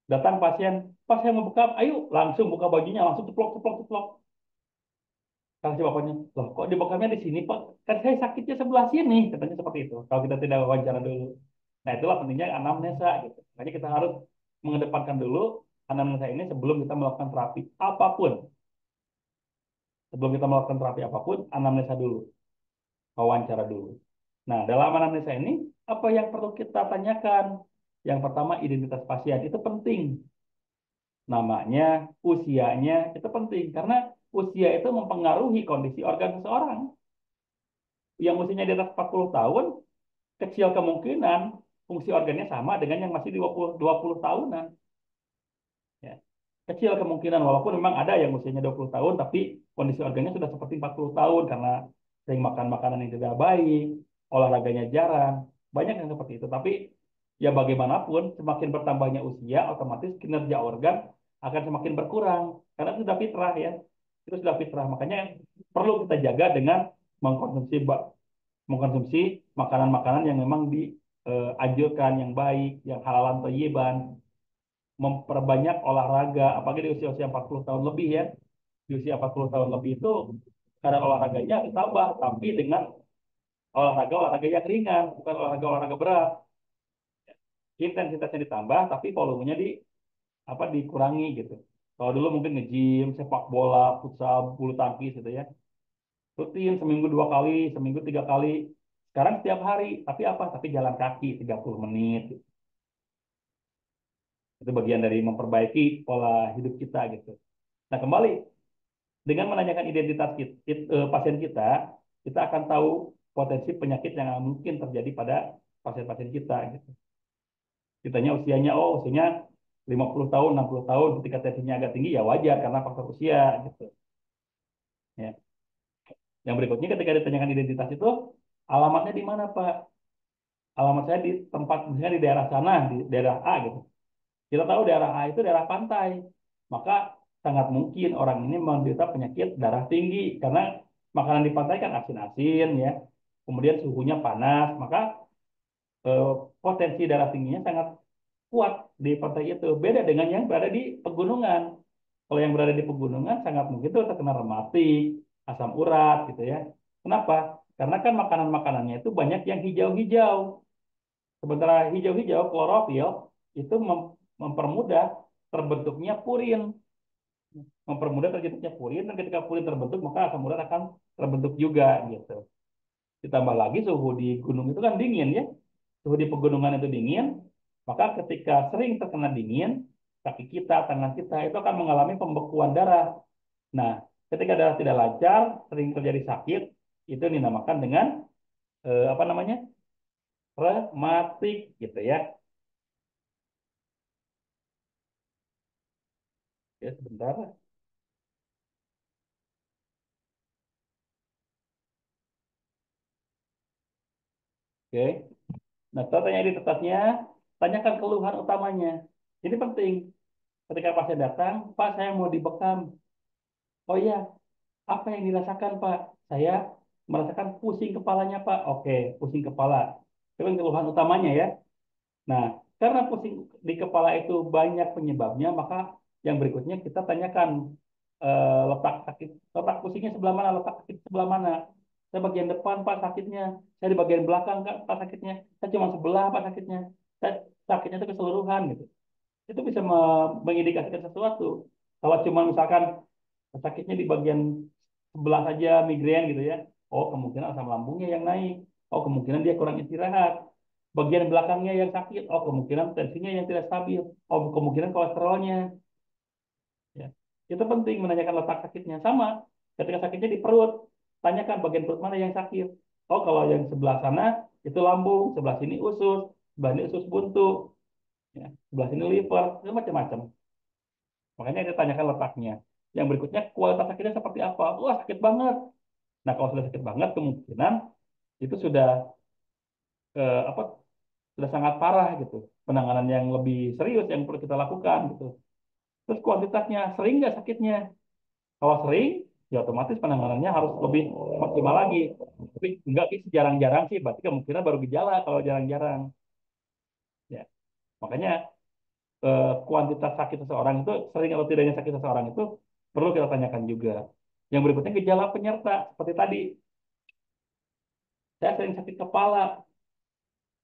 Datang pasien, pas saya mau buka, ayo langsung buka bajunya, langsung ceplok, ceplok, ceplok. Kata si bapaknya, loh kok dibekamnya di sini Pak? Kan saya sakitnya sebelah sini, katanya seperti itu. Kalau kita tidak wawancara dulu. Nah itulah pentingnya anamnesa gitu. Makanya kita harus mengedepankan dulu anamnesa ini sebelum kita melakukan terapi apapun. Sebelum kita melakukan terapi apapun, anamnesa dulu, wawancara dulu. Nah dalam anamnesa ini, apa yang perlu kita tanyakan? Yang pertama identitas pasien, itu penting. Namanya, usianya, itu penting. Karena usia itu mempengaruhi kondisi organ seseorang. Yang usianya di atas 40 tahun, kecil kemungkinan fungsi organnya sama dengan yang masih di 20 tahunan. Ya. Kecil kemungkinan, walaupun memang ada yang usianya 20 tahun, tapi kondisi organnya sudah seperti 40 tahun karena sering makan makanan yang tidak baik, olahraganya jarang, banyak yang seperti itu. Tapi ya bagaimanapun, semakin bertambahnya usia, otomatis kinerja organ akan semakin berkurang. Karena itu sudah fitrah ya. Itu sudah fitrah. Makanya perlu kita jaga dengan mengkonsumsi mengkonsumsi makanan-makanan yang memang dianjurkan, yang baik, yang halalan thayyiban, memperbanyak olahraga, apalagi di usia-usia 40 tahun lebih ya. Di usia 40 tahun lebih itu kadar olahraganya ditambah, tapi dengan olahraga-olahraga yang ringan, bukan olahraga-olahraga berat. Intensitasnya ditambah, tapi volumenya dikurangi gitu. Kalau dulu mungkin nge-gym, sepak bola, futsal, bulu tangkis gitu ya. Rutin seminggu 2 kali, seminggu 3 kali. Sekarang setiap hari, tapi apa? Tapi jalan kaki 30 menit. Itu bagian dari memperbaiki pola hidup kita gitu. Nah, kembali dengan menanyakan identitas pasien kita, kita akan tahu potensi penyakit yang mungkin terjadi pada pasien-pasien kita gitu. Kitanya usianya, oh usianya 50 tahun, 60 tahun, ketika tensinya agak tinggi ya wajar karena faktor usia gitu. Ya. Yang berikutnya ketika ditanyakan identitas itu, alamatnya di mana Pak? Alamat saya di tempat, misalnya di daerah sana, di daerah A gitu. Kita tahu daerah A itu daerah pantai, maka sangat mungkin orang ini menderita penyakit darah tinggi karena makanan di pantai kan asin-asin ya, kemudian suhunya panas, maka eh, potensi darah tingginya sangat kuat di pantai itu. Beda dengan yang berada di pegunungan. Kalau yang berada di pegunungan sangat mungkin itu terkena rematik, asam urat gitu ya. Kenapa? Karena kan makanan-makanannya itu banyak yang hijau-hijau. Sementara hijau-hijau klorofil itu mempermudah terbentuknya purin, mempermudah terbentuknya purin, dan ketika purin terbentuk maka asam urat akan terbentuk juga gitu. Ditambah lagi suhu di gunung itu kan dingin ya, suhu di pegunungan itu dingin, maka ketika sering terkena dingin, kaki kita, tangan kita itu akan mengalami pembekuan darah. Nah, ketika darah tidak lancar, sering terjadi sakit, itu dinamakan dengan apa namanya? Rematik gitu ya. Ya sebentar. Oke. Nah, setelah tanya identitasnya, tanyakan keluhan utamanya. Ini penting. Ketika pasien datang, Pak, saya mau dibekam. Oh iya, apa yang dirasakan, Pak? Saya merasakan pusing kepalanya, Pak. Oke, pusing kepala. Itu kan keluhan utamanya ya. Nah, karena pusing di kepala itu banyak penyebabnya, maka yang berikutnya kita tanyakan letak sakit, letak pusingnya sebelah mana, letak sakit sebelah mana. Saya bagian depan Pak sakitnya, saya di bagian belakang Kak Pak sakitnya, saya cuma sebelah Pak sakitnya, saya sakitnya itu keseluruhan gitu. Itu bisa mengindikasikan sesuatu. Kalau cuma misalkan sakitnya di bagian sebelah saja migrain gitu ya, oh kemungkinan asam lambungnya yang naik, oh kemungkinan dia kurang istirahat. Bagian belakangnya yang sakit, oh kemungkinan tensinya yang tidak stabil, oh kemungkinan kolesterolnya. Ya. Itu penting menanyakan letak sakitnya. Sama, ketika sakitnya di perut, tanyakan bagian perut mana yang sakit. Oh kalau yang sebelah sana itu lambung, sebelah sini usus, sebelah ini usus buntu, ya. Sebelah sini liver, itu macam-macam. Makanya dia tanyakan letaknya. Yang berikutnya kualitas sakitnya seperti apa? Wah sakit banget. Nah kalau sudah sakit banget kemungkinan itu sudah apa sudah sangat parah gitu. Penanganan yang lebih serius yang perlu kita lakukan gitu. Terus kuantitasnya sering nggak sakitnya? Kalau sering, ya otomatis penanganannya harus lebih maksimal lagi. Tapi enggak sih, jarang-jarang sih, berarti kemungkinan baru gejala kalau jarang-jarang. Ya, makanya kuantitas sakit seseorang itu sering atau tidaknya sakit seseorang itu perlu kita tanyakan juga. Yang berikutnya gejala penyerta seperti tadi, saya sering sakit kepala,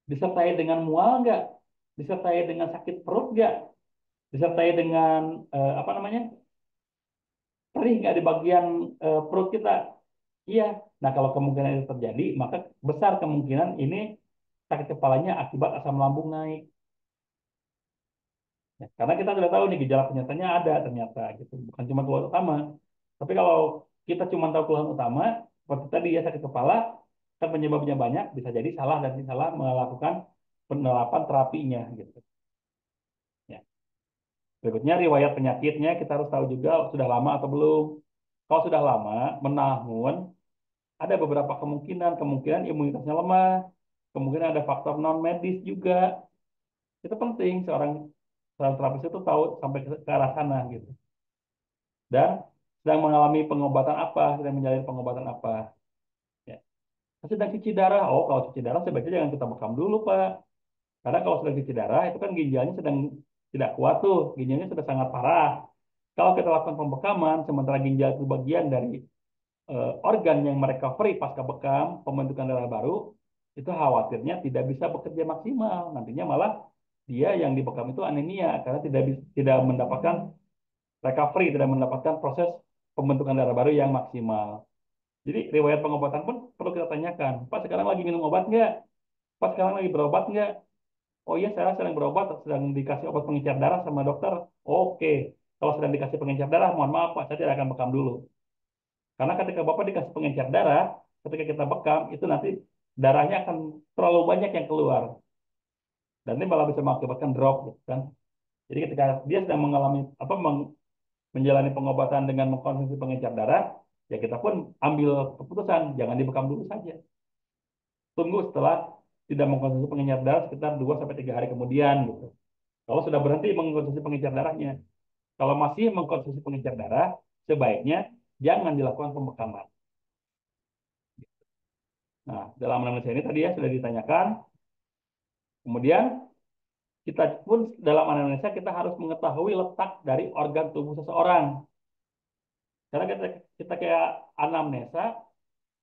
disertai dengan mual nggak? Disertai dengan sakit perut nggak? Disertai dengan apa namanya? Perih nggak di bagian perut kita? Iya. Nah, kalau kemungkinan itu terjadi, maka besar kemungkinan ini sakit kepalanya akibat asam lambung naik. Ya, karena kita sudah tahu nih gejala penyertanya ada ternyata gitu, bukan cuma keluhan utama. Tapi kalau kita cuma tahu keluhan utama, seperti tadi ya sakit kepala, kan penyebabnya banyak, bisa jadi salah dan salah melakukan penerapan terapinya gitu. Ya. Berikutnya riwayat penyakitnya kita harus tahu juga sudah lama atau belum. Kalau sudah lama, menahun, ada beberapa kemungkinan imunitasnya lemah, kemungkinan ada faktor non medis juga. Itu penting seorang seorang terapis itu tahu sampai ke arah sana gitu. Dan sedang mengalami pengobatan apa, sedang menjalani pengobatan apa. Ya. Sedang cuci darah. Oh, kalau cuci darah sebaiknya jangan kita bekam dulu, Pak. Karena kalau sedang cuci darah itu kan ginjalnya sedang tidak kuat tuh, ginjalnya sudah sangat parah. Kalau kita lakukan pembekaman, sementara ginjal itu bagian dari organ yang merecovery pasca bekam, pembentukan darah baru, itu khawatirnya tidak bisa bekerja maksimal. Nantinya malah dia yang dibekam itu anemia karena tidak mendapatkan recovery, tidak mendapatkan proses pembentukan darah baru yang maksimal. Jadi riwayat pengobatan pun perlu kita tanyakan. Pak sekarang lagi minum obat nggak? Pak sekarang lagi berobat nggak? Oh iya, saya sedang berobat, sedang dikasih obat pengencer darah sama dokter. Oke, kalau sedang dikasih pengencer darah, mohon maaf Pak, saya tidak akan bekam dulu. Karena ketika Bapak dikasih pengencer darah, ketika kita bekam, itu nanti darahnya akan terlalu banyak yang keluar. Dan ini malah bisa mengakibatkan drop, gitu kan. Jadi ketika dia sedang mengalami menjalani pengobatan dengan mengkonsumsi pengencer darah, ya kita pun ambil keputusan jangan dibekam dulu saja. Tunggu setelah tidak mengkonsumsi pengencer darah sekitar 2 sampai 3 hari kemudian gitu. Kalau sudah berhenti mengkonsumsi pengencer darahnya, kalau masih mengkonsumsi pengencer darah, sebaiknya jangan dilakukan pembekaman. Nah, dalam anamnesa ini tadi ya sudah ditanyakan. Kemudian kita pun dalam anamnesa kita harus mengetahui letak dari organ tubuh seseorang. Karena kita kayak anamnesa,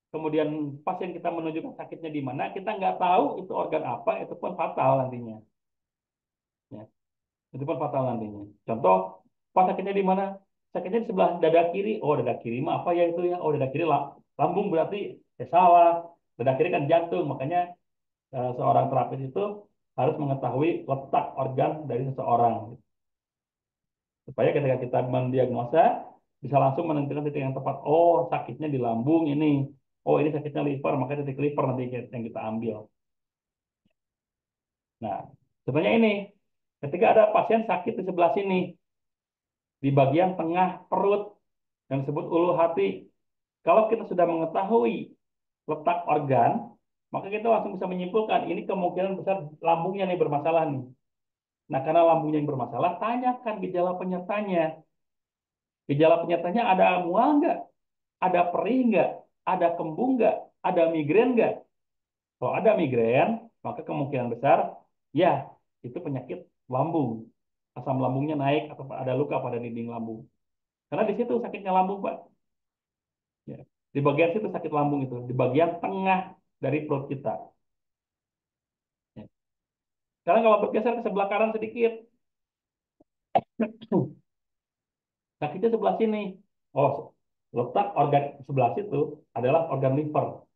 kemudian pasien kita menunjukkan sakitnya di mana, kita nggak tahu itu organ apa, itu pun fatal nantinya. Ya, itu pun fatal nantinya. Contoh, pas sakitnya di mana? Sakitnya di sebelah dada kiri. Oh, dada kiri mah apa ya itu ya? Oh, dada kiri lambung berarti salah. Dada kiri kan jantung, makanya seorang terapis itu harus mengetahui letak organ dari seseorang supaya ketika kita mendiagnosa bisa langsung menentukan titik yang tepat. Oh, sakitnya di lambung ini. Oh, ini sakitnya liver, maka titik liver nanti yang kita ambil. Nah, sebenarnya ini ketika ada pasien sakit di sebelah sini, di bagian tengah perut yang disebut ulu hati, kalau kita sudah mengetahui letak organ, maka kita langsung bisa menyimpulkan ini kemungkinan besar lambungnya nih bermasalah nih. Nah, karena lambungnya yang bermasalah, tanyakan gejala penyertanya. Gejala penyertanya ada mual nggak? Ada perih nggak? Ada kembung nggak? Ada migrain nggak? Kalau ada migrain, maka kemungkinan besar, ya, itu penyakit lambung. Asam lambungnya naik atau ada luka pada dinding lambung. Karena di situ sakitnya lambung, Pak. Ya. Di bagian situ sakit lambung itu, di bagian tengah dari perut kita. Ya. Sekarang kalau bergeser ke sebelah kanan sedikit, sakitnya sebelah sini. Oh, letak organ sebelah situ adalah organ liver.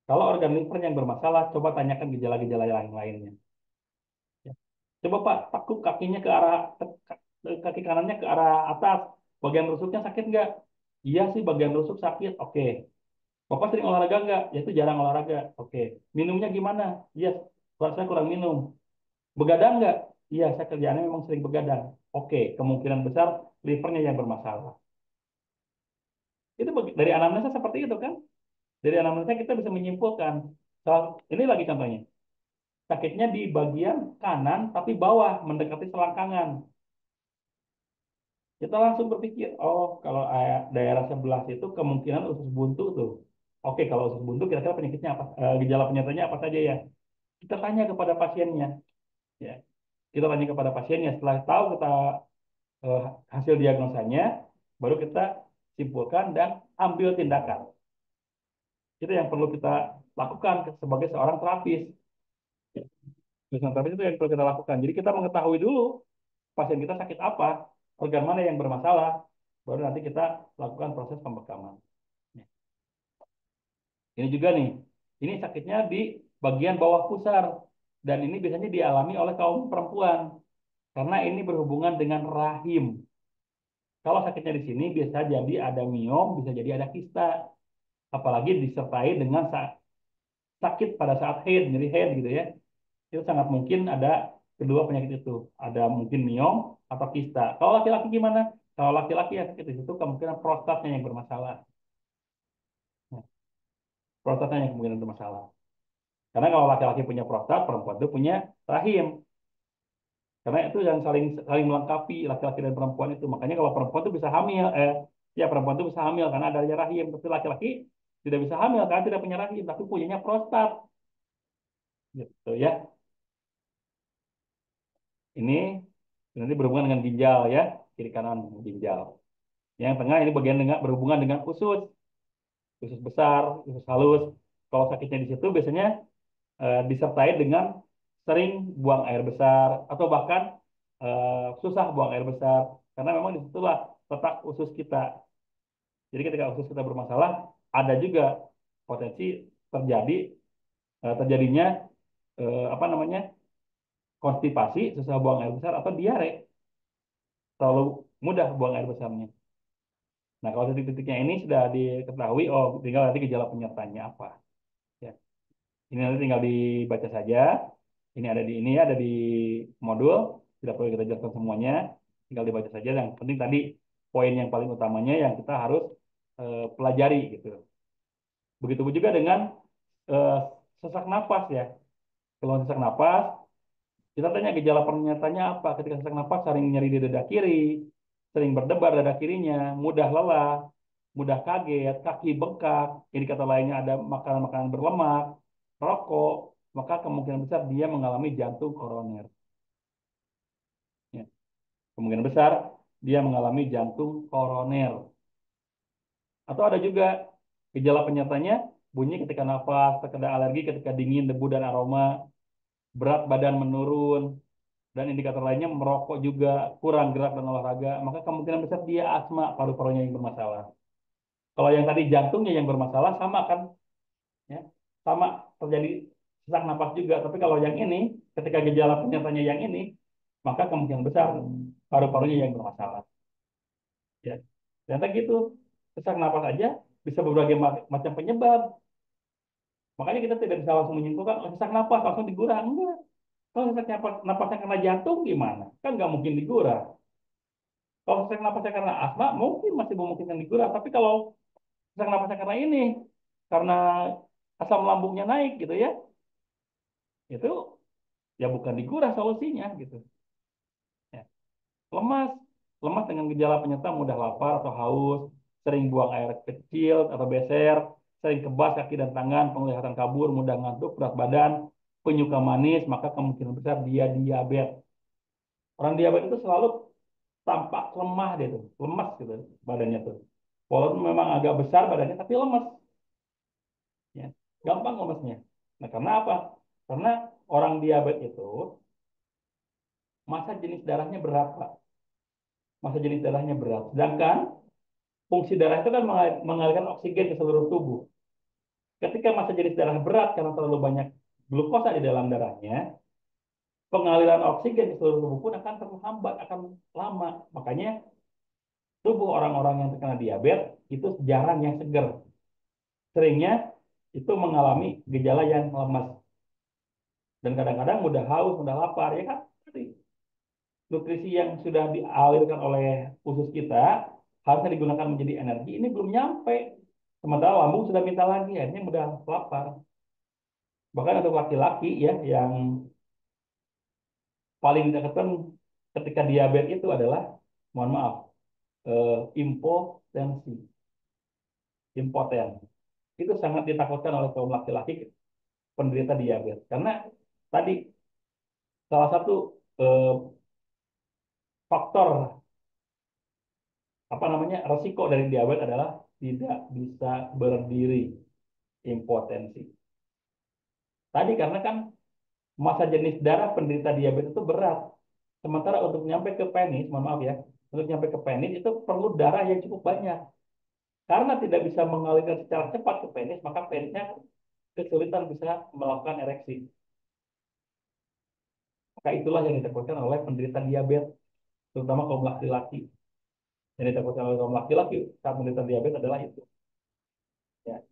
Kalau organ liver yang bermasalah, coba tanyakan gejala-gejala yang lainnya. Ya. Coba Pak, tekuk kakinya ke arah kaki kanannya ke arah atas. Bagian rusuknya sakit nggak? Iya sih, bagian rusuk sakit. Oke. Bapak sering olahraga nggak? Ya itu jarang olahraga. Oke. Minumnya gimana? Iya, saya kurang minum. Begadang nggak? Iya, saya kerjaannya memang sering begadang. Oke, kemungkinan besar livernya yang bermasalah. Itu dari anamnesa seperti itu kan? Dari anamnesa kita bisa menyimpulkan. Soal, ini lagi contohnya. Sakitnya di bagian kanan tapi bawah mendekati selangkangan. Kita langsung berpikir, oh kalau daerah sebelah itu kemungkinan usus buntu tuh. Oke, kalau usus buntu kira-kira penyakitnya apa? Gejala penyertanya apa saja ya? Kita tanya kepada pasiennya, ya. Kita tanya kepada pasiennya. Setelah tahu kita eh, hasil diagnosanya, baru kita simpulkan dan ambil tindakan. Itu yang perlu kita lakukan sebagai seorang terapis. Seorang terapis itu yang perlu kita lakukan. Jadi kita mengetahui dulu pasien kita sakit apa, organ mana yang bermasalah, baru nanti kita lakukan proses pembekaman. Ini juga nih, ini sakitnya di bagian bawah pusar dan ini biasanya dialami oleh kaum perempuan karena ini berhubungan dengan rahim. Kalau sakitnya di sini bisa jadi ada miom, bisa jadi ada kista, apalagi disertai dengan sakit pada saat haid, nyeri haid gitu ya. Itu sangat mungkin ada kedua penyakit itu, ada mungkin miom atau kista. Kalau laki-laki gimana? Kalau laki-laki ya sakit di situ kemungkinan prostatnya yang bermasalah. Nah, prostatnya yang kemungkinan bermasalah. Karena kalau laki-laki punya prostat, perempuan itu punya rahim. Karena itu yang saling saling melengkapi laki-laki dan perempuan itu. Makanya kalau perempuan itu bisa hamil, ya perempuan itu bisa hamil karena adanya rahim. Tapi laki-laki tidak bisa hamil karena tidak punya rahim, tapi punyanya prostat. Gitu ya. Ini nanti berhubungan dengan ginjal ya, kiri kanan ginjal. Yang tengah ini bagian dengan berhubungan dengan usus, usus besar, usus halus. Kalau sakitnya di situ biasanya disertai dengan sering buang air besar atau bahkan susah buang air besar karena memang disitulah letak usus kita. Jadi ketika usus kita bermasalah, ada juga potensi terjadi terjadinya apa namanya konstipasi, susah buang air besar atau diare, terlalu mudah buang air besarnya. Nah kalau titik-titiknya ini sudah diketahui, oh tinggal nanti gejala penyertanya apa. Ya. Ini nanti tinggal dibaca saja. Ini ada di ini ya, ada di modul. Tidak perlu kita jelaskan semuanya. Tinggal dibaca saja. Yang penting tadi poin yang paling utamanya yang kita harus pelajari gitu. Begitu juga dengan eh, sesak napas ya. Kalau sesak napas, kita tanya gejala pernyataannya apa. Ketika sesak napas sering nyeri di dada kiri, sering berdebar dada kirinya, mudah lelah, mudah kaget, kaki bengkak, indikator lainnya ada makanan-makanan berlemak, rokok, maka kemungkinan besar dia mengalami jantung koroner. Ya. Kemungkinan besar dia mengalami jantung koroner. Atau ada juga gejala penyertanya bunyi ketika nafas, ketika alergi, ketika dingin, debu dan aroma, berat badan menurun, dan indikator lainnya merokok juga, kurang gerak dan olahraga, maka kemungkinan besar dia asma paru-parunya yang bermasalah. Kalau yang tadi jantungnya yang bermasalah sama kan, ya, sama terjadi sesak napas juga. Tapi kalau yang ini, ketika gejala penyertanya yang ini, maka kemungkinan besar paru-parunya yang bermasalah. Ya, ternyata gitu. Sesak napas aja bisa berbagai macam penyebab. Makanya kita tidak bisa langsung menyimpulkan, oh, sesak napas langsung digurah. Enggak. Kalau sesak napasnya karena jantung gimana? Kan nggak mungkin digurah. Kalau sesak napasnya karena asma, mungkin masih memungkinkan digurah. Tapi kalau sesak napasnya karena ini, karena asam lambungnya naik gitu ya, itu ya bukan digurah solusinya gitu. Ya. Lemas, lemas dengan gejala penyerta mudah lapar atau haus, sering buang air kecil atau beser, sering kebas kaki dan tangan, penglihatan kabur, mudah ngantuk, berat badan, penyuka manis, maka kemungkinan besar dia diabetes. Orang diabetes itu selalu tampak lemah dia tuh, lemas gitu badannya tuh. Walaupun memang agak besar badannya tapi lemas, ya. Gampang lemesnya. Nah, karena apa? Karena orang diabetes itu masa jenis darahnya berat, Pak. Masa jenis darahnya berat. Sedangkan fungsi darah itu kan mengalirkan oksigen ke seluruh tubuh. Ketika masa jenis darah berat karena terlalu banyak glukosa di dalam darahnya, pengaliran oksigen di seluruh tubuh pun akan terhambat, akan lama. Makanya tubuh orang-orang yang terkena diabetes itu jarang yang seger. Seringnya itu mengalami gejala yang lemas dan kadang-kadang mudah haus, mudah lapar ya kan. Jadi, nutrisi yang sudah dialirkan oleh usus kita harusnya digunakan menjadi energi ini belum nyampe. Sementara lambung sudah minta lagi, akhirnya mudah lapar. Bahkan untuk laki-laki ya yang paling ditekan ketika diabetes itu adalah, mohon maaf, impotensi, impoten. Itu sangat ditakutkan oleh kaum laki-laki penderita diabetes karena tadi salah satu eh, faktor apa namanya resiko dari diabetes adalah tidak bisa berdiri, impotensi. Tadi karena kan masa jenis darah penderita diabetes itu berat. Sementara untuk nyampe ke penis, mohon maaf ya, untuk nyampe ke penis itu perlu darah yang cukup banyak. Karena tidak bisa mengalirkan secara cepat ke penis, maka penisnya kesulitan bisa melakukan ereksi. Maka itulah yang ditakutkan oleh penderita diabetes, terutama kaum laki-laki. Yang ditakutkan oleh kaum laki-laki saat menderita diabetes adalah itu. Ya.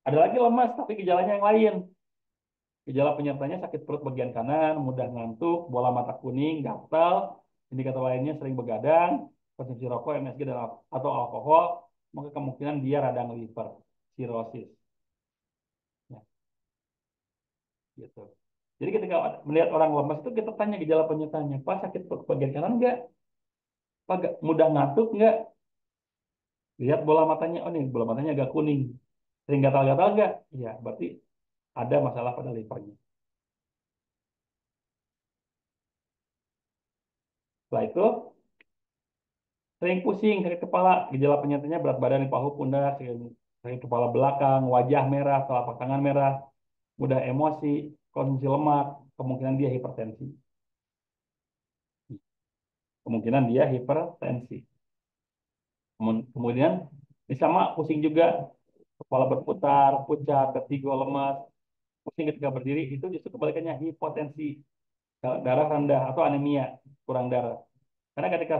Ada lagi lemas, tapi gejalanya yang lain. Gejala penyertanya sakit perut bagian kanan, mudah ngantuk, bola mata kuning, gatal, indikator lainnya sering begadang, konsumsi rokok, MSG, dan, atau alkohol, maka kemungkinan dia radang liver, sirosis. Ya, gitu. Jadi ketika melihat orang lemas itu kita tanya gejala penyertanya, Pak sakit perut bagian kanan enggak? Pak mudah ngantuk enggak? Lihat bola matanya, oh nih bola matanya agak kuning. Sering gatal-gatal enggak? Iya, berarti ada masalah pada livernya. Setelah itu sering pusing, sakit kepala, gejala penyertanya berat badan di bahu, pundak, sakit kepala belakang, wajah merah, telapak tangan merah, mudah emosi, konsumsi lemak, kemungkinan dia hipertensi. Kemungkinan dia hipertensi. Kemudian ini sama pusing juga, kepala berputar, pucat, vertigo, lemas, pusing ketika berdiri, itu justru kebalikannya hipotensi, darah rendah atau anemia, kurang darah. Karena ketika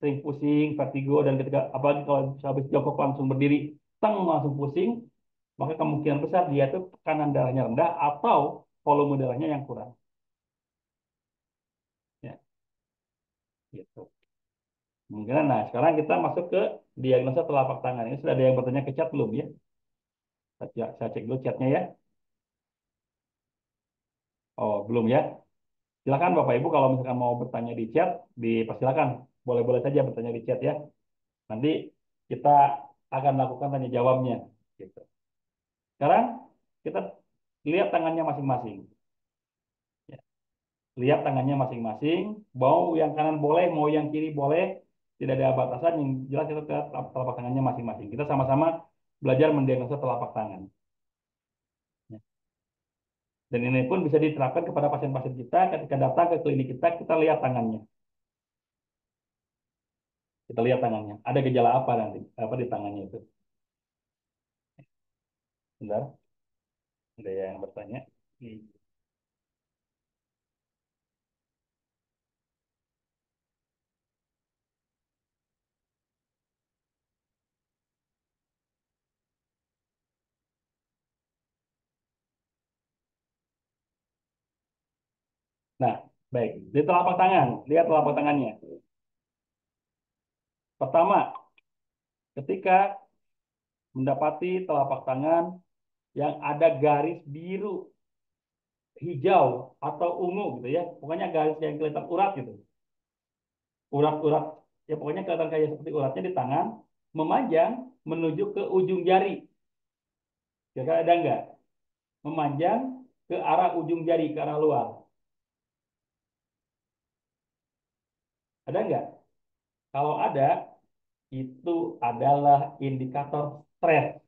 sering pusing, vertigo, dan ketika apalagi kalau habis jongkok langsung berdiri, teng langsung pusing, maka kemungkinan besar dia itu tekanan darahnya rendah atau volume darahnya yang kurang. Ya, gitu. Kemungkinan. Nah, sekarang kita masuk ke diagnosa telapak tangan. Ini sudah ada yang bertanya ke chat belum ya? Saya cek dulu chatnya ya. Oh, belum ya. Silakan Bapak Ibu kalau misalkan mau bertanya di chat, dipersilakan. Boleh-boleh saja bertanya di chat ya. Nanti kita akan lakukan tanya jawabnya. Gitu. Sekarang kita lihat tangannya masing-masing. Ya. Lihat tangannya masing-masing. Mau yang kanan boleh, mau yang kiri boleh. Tidak ada batasan. Yang jelas kita lihat telapak tangannya masing-masing. Kita sama-sama belajar mendiagnosa telapak tangan. Ya. Dan ini pun bisa diterapkan kepada pasien-pasien kita ketika datang ke klinik kita, kita lihat tangannya. Kita lihat tangannya. Ada gejala apa nanti? Apa di tangannya itu? Bentar, ada yang bertanya. Hmm. Nah, baik. Di telapak tangan, lihat telapak tangannya. Pertama, ketika mendapati telapak tangan yang ada garis biru, hijau, atau ungu gitu ya. Pokoknya garis yang kelihatan urat gitu. Urat-urat, ya pokoknya kelihatan kayak seperti uratnya di tangan, memanjang menuju ke ujung jari. Kira-kira ada nggak? Memanjang ke arah ujung jari, ke arah luar. Ada nggak? Kalau ada, itu adalah indikator stres.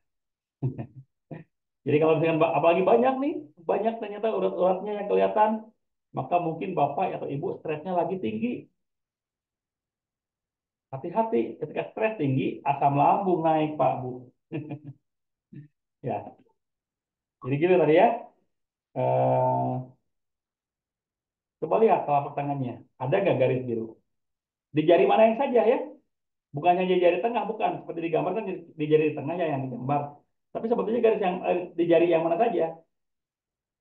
Jadi kalau misalkan apalagi banyak nih, banyak ternyata urat-uratnya yang kelihatan, maka mungkin bapak atau ibu stresnya lagi tinggi. Hati-hati ketika stres tinggi, asam lambung naik Pak Bu. Ya, jadi gitu tadi ya. Eh, Coba lihat telapak tangannya, ada nggak garis biru? Di jari mana yang saja ya? Bukan hanya di jari tengah, bukan seperti di gambar kan di jari tengah ya yang digambar. Tapi sebetulnya garis yang di jari yang mana saja?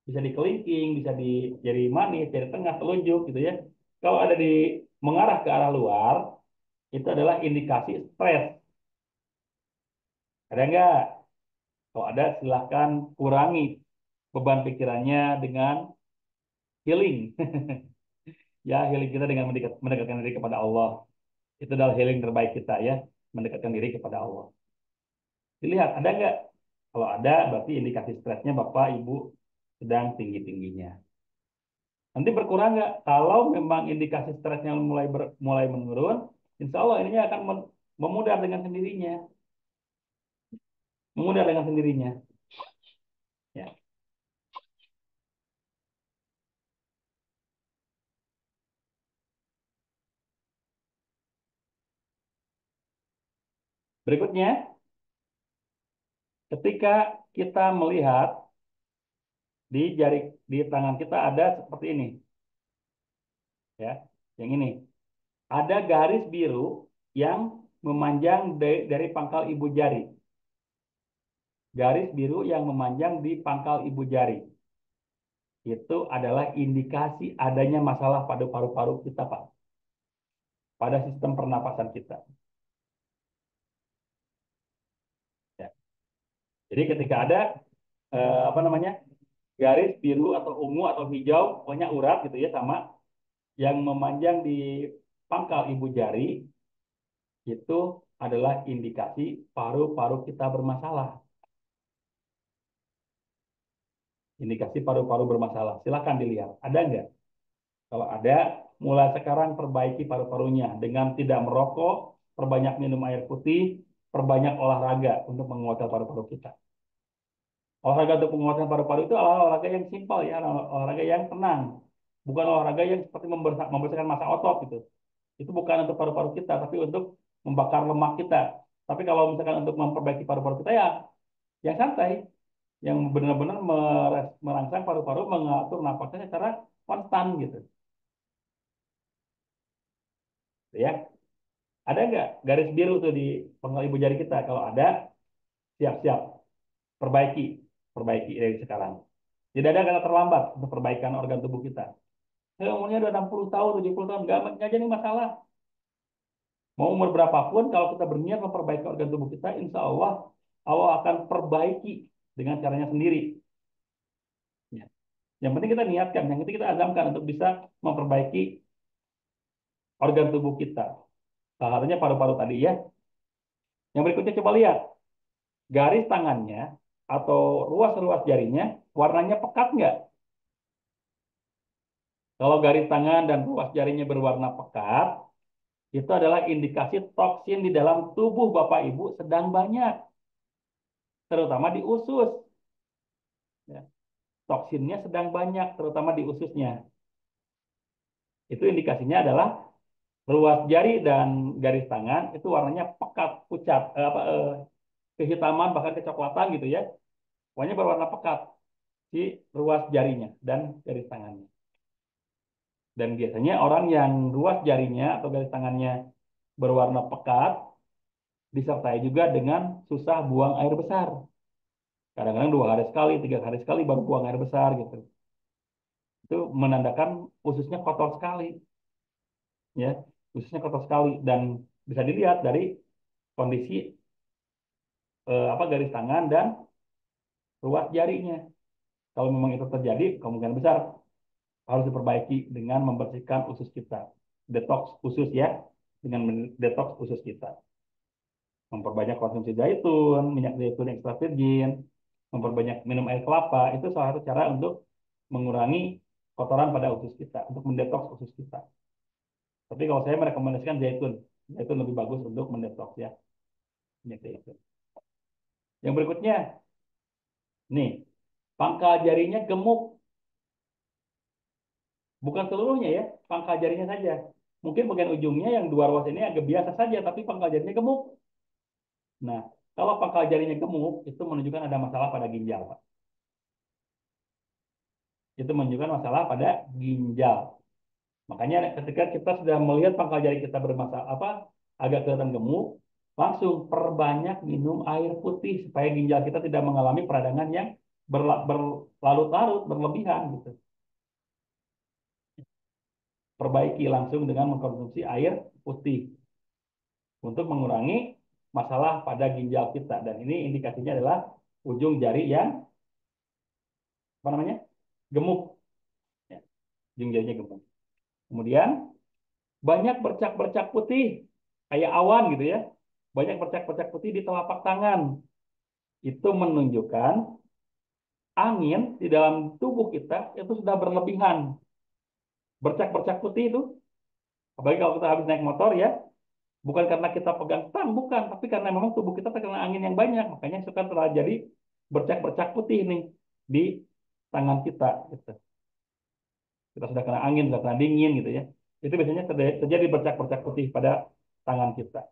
Bisa di kelingking, bisa di jari manis, jari tengah, telunjuk gitu ya. Kalau ada di mengarah ke arah luar, itu adalah indikasi stres. Ada nggak? Kalau ada, silahkan kurangi beban pikirannya dengan healing. Ya, healing kita dengan mendekatkan diri kepada Allah. Itu adalah healing terbaik kita ya, mendekatkan diri kepada Allah. Dilihat, ada nggak? Kalau ada, berarti indikasi stresnya Bapak, Ibu sedang tinggi-tingginya. Nanti berkurang nggak? Kalau memang indikasi stresnya mulai menurun, insya Allah ininya akan memudar dengan sendirinya. Memudar dengan sendirinya. Ya. Berikutnya, ketika kita melihat di jari di tangan kita ada seperti ini, ya, yang ini ada garis biru yang memanjang dari pangkal ibu jari, garis biru yang memanjang di pangkal ibu jari, itu adalah indikasi adanya masalah pada paru-paru kita, Pak, pada sistem pernapasan kita. Ya. Jadi ketika ada apa namanya garis biru atau ungu atau hijau, pokoknya urat gitu ya sama yang memanjang di pangkal ibu jari, itu adalah indikasi paru-paru kita bermasalah. Indikasi paru-paru bermasalah. Silahkan dilihat. Ada nggak? Kalau ada, mulai sekarang perbaiki paru-parunya dengan tidak merokok, perbanyak minum air putih, perbanyak olahraga untuk menguatkan paru-paru kita. Olahraga untuk menguatkan paru-paru itu adalah olahraga yang simpel ya, olahraga yang tenang. Bukan olahraga yang seperti membersihkan massa otot gitu. Itu bukan untuk paru-paru kita, tapi untuk membakar lemak kita. Tapi kalau misalkan untuk memperbaiki paru-paru kita ya yang santai, yang benar-benar merangsang paru-paru mengatur napasnya secara konstan gitu. Ya, ada nggak garis biru tuh di pangkal ibu jari kita? Kalau ada, siap-siap perbaiki, perbaiki dari sekarang. Tidak ada kata terlambat untuk perbaikan organ tubuh kita. Umurnya udah 60 tahun, 70 tahun, nggak jadi masalah. Mau umur berapapun, kalau kita berniat memperbaiki organ tubuh kita, insya Allah Allah akan perbaiki dengan caranya sendiri. Ya. Yang penting kita niatkan, yang penting kita azamkan untuk bisa memperbaiki organ tubuh kita. Salah satunya paru-paru tadi ya. Yang berikutnya coba lihat garis tangannya atau ruas-ruas jarinya warnanya pekat nggak? Kalau garis tangan dan ruas jarinya berwarna pekat, itu adalah indikasi toksin di dalam tubuh Bapak Ibu sedang banyak, terutama di usus. Ya. Toksinnya sedang banyak, terutama di ususnya. Itu indikasinya adalah ruas jari dan garis tangan itu warnanya pekat, pucat, kehitaman bahkan kecoklatan gitu ya. Pokoknya berwarna pekat si ruas jarinya dan garis tangannya. Dan biasanya orang yang ruas jarinya atau garis tangannya berwarna pekat disertai juga dengan susah buang air besar. Kadang-kadang 2 hari sekali, 3 hari sekali baru buang air besar gitu. Itu menandakan ususnya kotor sekali, ya, ususnya kotor sekali dan bisa dilihat dari kondisi garis tangan dan ruas jarinya. Kalau memang itu terjadi, kemungkinan besar harus diperbaiki dengan membersihkan usus kita, detox usus ya, dengan detox usus kita. Memperbanyak konsumsi zaitun, minyak zaitun ekstra virgin, memperbanyak minum air kelapa, itu salah satu cara untuk mengurangi kotoran pada usus kita, untuk mendetoks usus kita. Tapi kalau saya merekomendasikan zaitun, zaitun lebih bagus untuk mendetoks ya, minyak zaitun. Yang berikutnya, nih, pangkal jarinya gemuk, bukan seluruhnya ya, pangkal jarinya saja. Mungkin bagian ujungnya yang 2 ruas ini agak biasa saja, tapi pangkal jarinya gemuk. Nah, kalau pangkal jarinya gemuk, itu menunjukkan ada masalah pada ginjal, Pak. Itu menunjukkan masalah pada ginjal. Makanya ketika kita sudah melihat pangkal jari kita bermasalah agak kelihatan gemuk, langsung perbanyak minum air putih supaya ginjal kita tidak mengalami peradangan yang berlarut-larut, berlebihan gitu. Perbaiki langsung dengan mengkonsumsi air putih untuk mengurangi masalah pada ginjal kita. Dan ini indikasinya adalah ujung jari yang apa namanya gemuk, ya, ujung jarinya gemuk. Kemudian banyak bercak-bercak putih kayak awan gitu ya. Banyak bercak-bercak putih di telapak tangan. Itu menunjukkan angin di dalam tubuh kita itu sudah berlebihan. Bercak-bercak putih itu, apalagi kalau kita habis naik motor ya, bukan karena kita pegang stang, bukan, tapi karena memang tubuh kita terkena angin yang banyak, makanya suka terjadi bercak-bercak putih nih di tangan kita. Gitu. Kita sudah kena angin, sudah kena dingin gitu ya. Itu biasanya terjadi bercak-bercak putih pada tangan kita.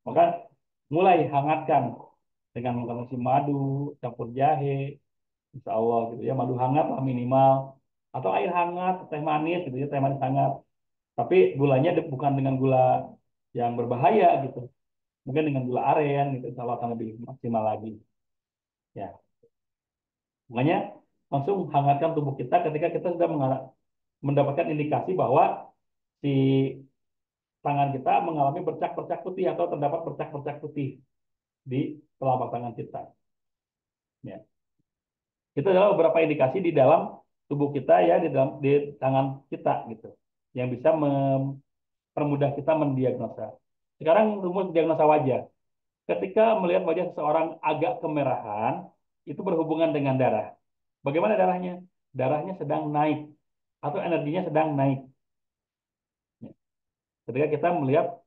Maka mulai hangatkan dengan mengkonsumsi madu, campur jahe, insya Allah gitu ya, madu hangat lah minimal, atau air hangat, teh manis gitu ya, teh manis hangat. Tapi gulanya bukan dengan gula yang berbahaya gitu, mungkin dengan gula aren gitu, insya Allah akan lebih maksimal lagi. Ya, makanya langsung hangatkan tubuh kita ketika kita sudah mendapatkan indikasi bahwa si tangan kita mengalami bercak-bercak putih atau terdapat bercak-bercak putih di telapak tangan kita. Ya. Itu adalah beberapa indikasi di dalam tubuh kita ya, di tangan kita gitu, yang bisa mempermudah kita mendiagnosa. Sekarang rumus diagnosa wajah. Ketika melihat wajah seseorang agak kemerahan, itu berhubungan dengan darah. Bagaimana darahnya? Darahnya sedang naik atau energinya sedang naik. Ya. Ketika kita melihat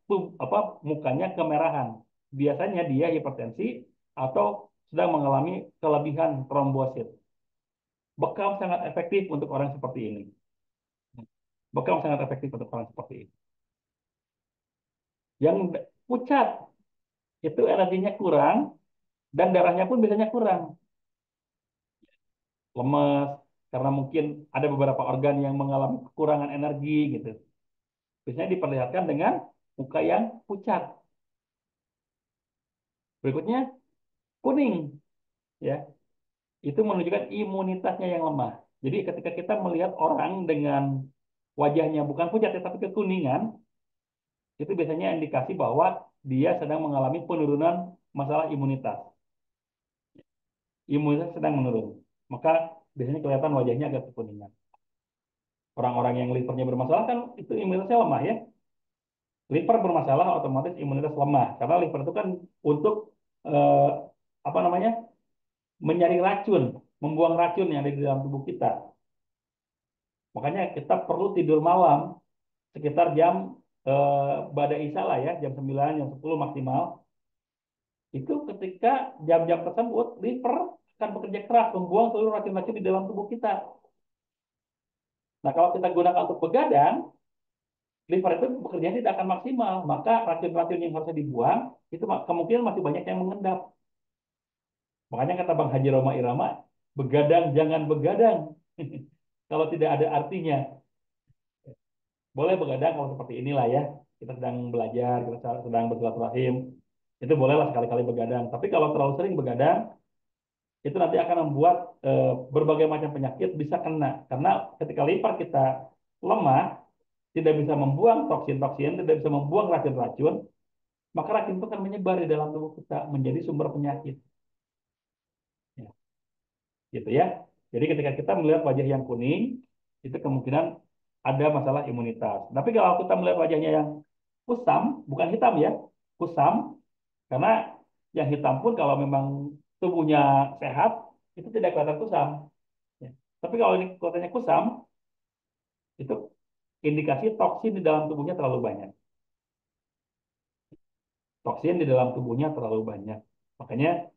mukanya kemerahan, biasanya dia hipertensi atau sedang mengalami kelebihan trombosit. Bekam sangat efektif untuk orang seperti ini. Bekam sangat efektif untuk orang seperti ini. Yang pucat itu energinya kurang dan darahnya pun biasanya kurang. Lemes karena mungkin ada beberapa organ yang mengalami kekurangan energi gitu. Biasanya diperlihatkan dengan muka yang pucat. Berikutnya kuning ya. Itu menunjukkan imunitasnya yang lemah. Jadi ketika kita melihat orang dengan wajahnya bukan pucat ya, tapi kekuningan, itu biasanya indikasi bahwa dia sedang mengalami penurunan masalah imunitas. Imunitas sedang menurun. Maka biasanya kelihatan wajahnya agak kekuningan. Orang-orang yang livernya bermasalah kan itu imunitasnya lemah ya. Liver bermasalah otomatis imunitas lemah karena liver itu kan untuk eh, apa namanya? Menyaring racun, membuang racun yang ada di dalam tubuh kita. Makanya kita perlu tidur malam sekitar jam Bada Isya lah ya, jam 9, jam 10 maksimal. Itu ketika jam-jam tersebut liver akan bekerja keras membuang seluruh racun-racun di dalam tubuh kita. Nah, kalau kita gunakan untuk begadang, liver itu bekerja tidak akan maksimal, maka racun-racun yang harusnya dibuang itu kemungkinan masih banyak yang mengendap. Makanya kata Bang Haji Roma Irama, begadang jangan begadang. Kalau tidak ada artinya, boleh begadang kalau seperti inilah ya. Kita sedang belajar, kita sedang bersilaturahim. Itu bolehlah sekali-kali begadang. Tapi kalau terlalu sering begadang, itu nanti akan membuat berbagai macam penyakit bisa kena. Karena ketika liver kita lemah, tidak bisa membuang toksin-toksin, tidak bisa membuang racun-racun, maka racun itu akan menyebar di dalam tubuh kita menjadi sumber penyakit. Ya, gitu ya. Jadi ketika kita melihat wajah yang kuning, itu kemungkinan ada masalah imunitas. Tapi kalau kita melihat wajahnya yang kusam, bukan hitam ya, kusam, karena yang hitam pun kalau memang tubuhnya sehat, itu tidak kelihatan kusam. Ya. Tapi kalau ini kelihatannya kusam, itu indikasi toksin di dalam tubuhnya terlalu banyak. Toksin di dalam tubuhnya terlalu banyak. Makanya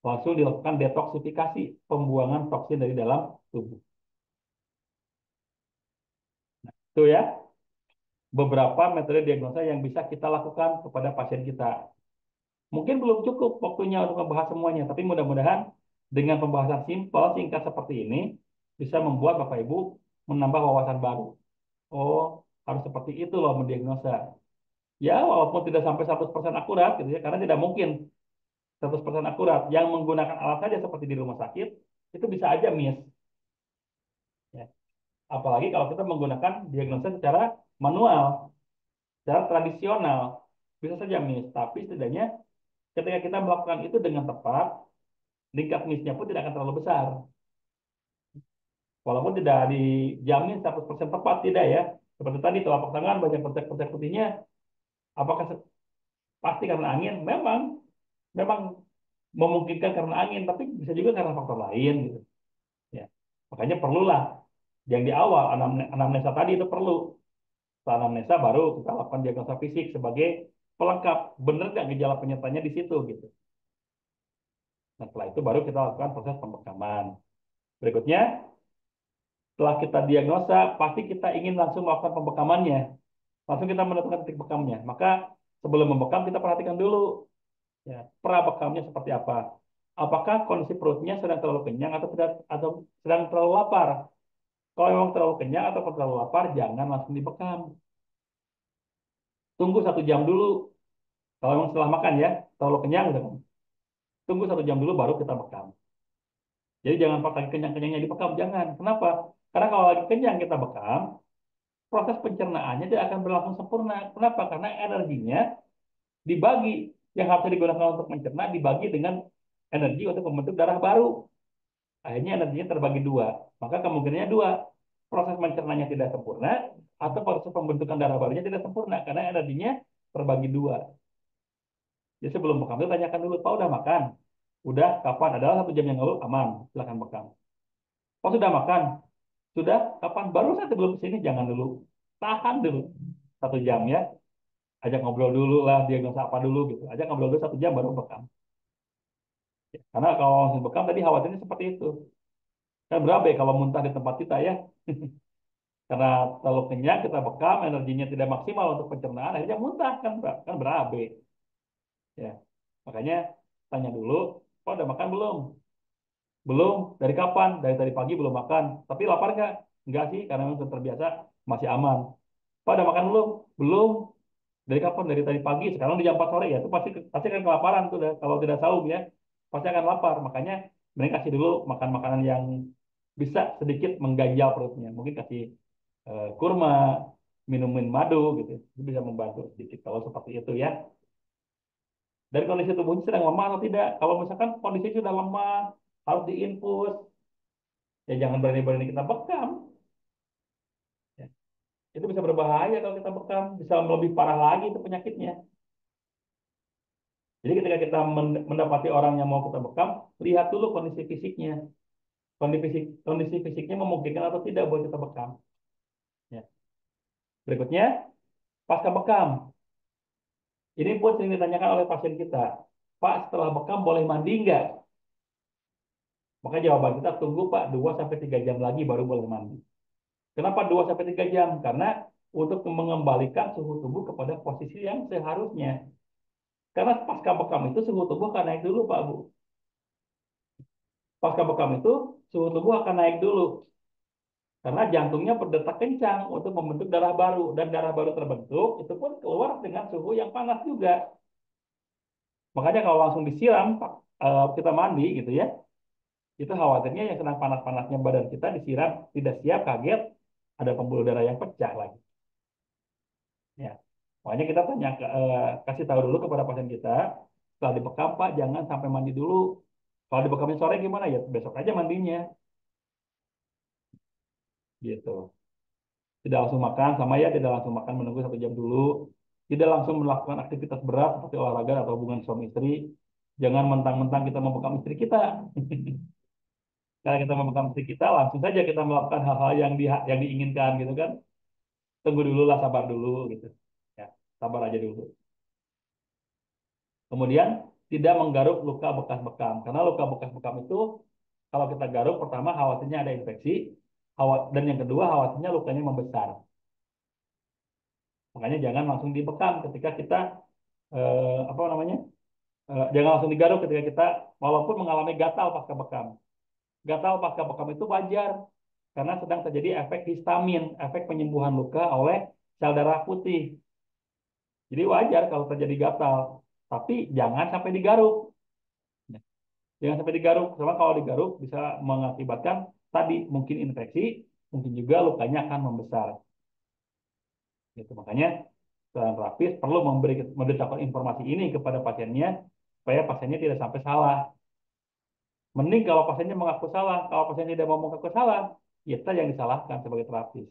langsung dilakukan detoksifikasi, pembuangan toksin dari dalam tubuh. Itu ya, beberapa metode diagnosa yang bisa kita lakukan kepada pasien kita. Mungkin belum cukup waktunya untuk membahas semuanya, tapi mudah-mudahan dengan pembahasan simpel, singkat seperti ini, bisa membuat Bapak Ibu menambah wawasan baru. Oh, harus seperti itu loh mendiagnosa. Ya, walaupun tidak sampai 100% akurat, gitu ya, karena tidak mungkin 100% akurat. Yang menggunakan alat saja seperti di rumah sakit, itu bisa aja miss. Ya. Apalagi kalau kita menggunakan diagnosa secara manual, secara tradisional, bisa saja miss. Tapi setidaknya ketika kita melakukan itu dengan tepat, tingkat miss-nya pun tidak akan terlalu besar. Walaupun tidak dijamin 100% tepat, tidak ya. Seperti tadi telapak tangan banyak percak-percak putihnya, apakah pasti karena angin? Memang memungkinkan karena angin, tapi bisa juga karena faktor lain gitu. Ya. Makanya perlulah yang di awal anamnesa tadi itu perlu. Setelah anamnesa baru kita lakukan diagnosa fisik sebagai pelengkap. Benar nggak gejala penyertanya di situ gitu. Nah, setelah itu baru kita lakukan proses pembekaman. Berikutnya, setelah kita diagnosa, pasti kita ingin langsung melakukan pembekamannya. Langsung kita menentukan titik bekamnya. Maka sebelum membekam kita perhatikan dulu ya, pra bekamnya seperti apa. Apakah kondisi perutnya sedang terlalu kenyang atau sedang terlalu lapar? Kalau memang terlalu kenyang atau terlalu lapar, jangan langsung dibekam. Tunggu 1 jam dulu. Kalau memang setelah makan ya, terlalu kenyang, gitu kan. Tunggu 1 jam dulu baru kita bekam. Jadi jangan pakai kenyang-kenyangnya dibekam, jangan. Kenapa? Karena kalau lagi kenyang kita bekam, proses pencernaannya tidak akan berlangsung sempurna. Kenapa? Karena energinya dibagi. Yang harusnya digunakan untuk mencerna dibagi dengan energi untuk membentuk darah baru. Akhirnya energinya terbagi dua. Maka kemungkinannya dua. Proses mencernanya tidak sempurna atau proses pembentukan darah barunya tidak sempurna karena energinya terbagi dua. Jadi sebelum bekam itu tanyakan dulu, Pak udah makan? Udah, kapan? Adalah 1 jam yang lalu, aman, silahkan bekam. Oh sudah makan? Sudah, kapan? Baru saja belum kesini, jangan dulu. Tahan dulu 1 jam ya. Ajak ngobrol dulu lah, diagnosa apa dulu gitu. Ajak ngobrol dulu 1 jam baru bekam. Ya, karena kalau langsung bekam tadi khawatirnya seperti itu. Kan berabe kalau muntah di tempat kita ya. Karena terlalu kenyang kita bekam, energinya tidak maksimal untuk pencernaan, akhirnya muntah kan berabe. Ya, makanya tanya dulu, oh udah makan belum? Belum. Dari kapan? Dari tadi pagi belum makan. Tapi lapar nggak? Enggak sih, karena memang sudah terbiasa, masih aman. Pak udah makan belum? Belum. Dari kapan? Dari tadi pagi. Sekarang di jam 4 sore ya, itu pasti pasti kan kelaparan tuh. Kalau tidak saum ya, pasti akan lapar. Makanya mereka kasih dulu makan makanan yang bisa sedikit mengganjal perutnya. Mungkin kasih kurma, minumin madu gitu. Itu bisa membantu sedikit kalau seperti itu ya. Dari kondisi tubuhnya sedang lemah atau tidak. Kalau misalkan kondisi sudah lemah, harus diinfus, ya jangan berani-berani kita bekam. Ya. Itu bisa berbahaya kalau kita bekam, bisa lebih parah lagi itu penyakitnya. Jadi ketika kita mendapati orang yang mau kita bekam, lihat dulu kondisi fisiknya. Kondisi fisiknya memungkinkan atau tidak buat kita bekam. Ya. Berikutnya, pasca bekam. Ini pun sering ditanyakan oleh pasien kita. Pak, setelah bekam boleh mandi nggak? Maka jawaban kita tunggu Pak 2 sampai 3 jam lagi baru boleh mandi. Kenapa 2 sampai 3 jam? Karena untuk mengembalikan suhu tubuh kepada posisi yang seharusnya. Karena pasca bekam itu suhu tubuh akan naik dulu Pak Bu. Pasca bekam itu suhu tubuh akan naik dulu. Karena jantungnya berdetak kencang untuk membentuk darah baru. Dan darah baru terbentuk, itu pun keluar dengan suhu yang panas juga. Makanya kalau langsung disiram, kita mandi gitu ya, itu khawatirnya yang sedang panas-panasnya badan kita disiram, tidak siap, kaget, ada pembuluh darah yang pecah lagi. Ya. Makanya kita kasih tahu dulu kepada pasien kita, setelah dibekam Pak, jangan sampai mandi dulu. Kalau dibekamnya sore gimana ya? Besok aja mandinya. Gitu. Tidak langsung makan, sama ya tidak langsung makan menunggu 1 jam dulu. Tidak langsung melakukan aktivitas berat seperti olahraga atau hubungan suami istri. Jangan mentang-mentang kita membekam istri kita. Kalau kita membekam istri kita, langsung saja kita melakukan hal-hal yang diinginkan gitu kan. Tunggu dulu lah, sabar dulu gitu. Ya, sabar aja dulu. Kemudian tidak menggaruk luka bekas bekam. Karena luka bekas bekam itu kalau kita garuk pertama khawatirnya ada infeksi, dan yang kedua khawatirnya lukanya membesar. Makanya jangan langsung dibekam ketika kita apa namanya? Jangan langsung digaruk ketika kita walaupun mengalami gatal pasca bekam. Gatal pasca bekam itu wajar karena sedang terjadi efek histamin, efek penyembuhan luka oleh sel darah putih. Jadi wajar kalau terjadi gatal, tapi jangan sampai digaruk. Jangan sampai digaruk, karena kalau digaruk bisa mengakibatkan tadi mungkin infeksi, mungkin juga lukanya akan membesar. Gitu. Makanya seorang terapis perlu memberitahukan informasi ini kepada pasiennya supaya pasiennya tidak sampai salah. Mending kalau pasiennya mengaku salah, kalau pasien tidak mau mengaku salah, ya kita yang disalahkan sebagai terapis.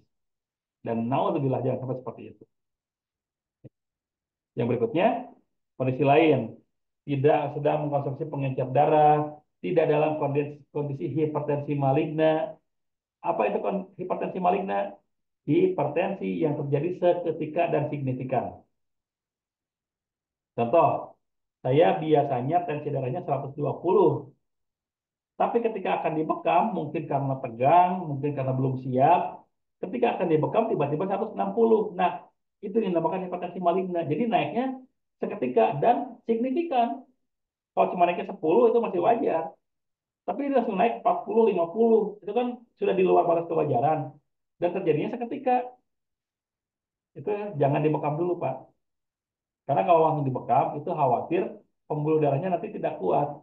Dan naudzubillah jangan sampai seperti itu. Yang berikutnya, kondisi lain, tidak sedang mengkonsumsi pengencer darah, tidak dalam kondisi hipertensi maligna. Apa itu hipertensi maligna? Hipertensi yang terjadi seketika dan signifikan. Contoh, saya biasanya tensi darahnya 120, tapi ketika akan dibekam, mungkin karena tegang, mungkin karena belum siap, ketika akan dibekam tiba-tiba 160. Nah, itu yang dinamakan hipertensi maligna. Jadi naiknya seketika dan signifikan. Kalau cuma naiknya 10 itu masih wajar. Tapi ini langsung naik 40, 50. Itu kan sudah di luar batas kewajaran. Dan terjadinya seketika. Itu jangan dibekam dulu, Pak. Karena kalau langsung dibekam, itu khawatir pembuluh darahnya nanti tidak kuat.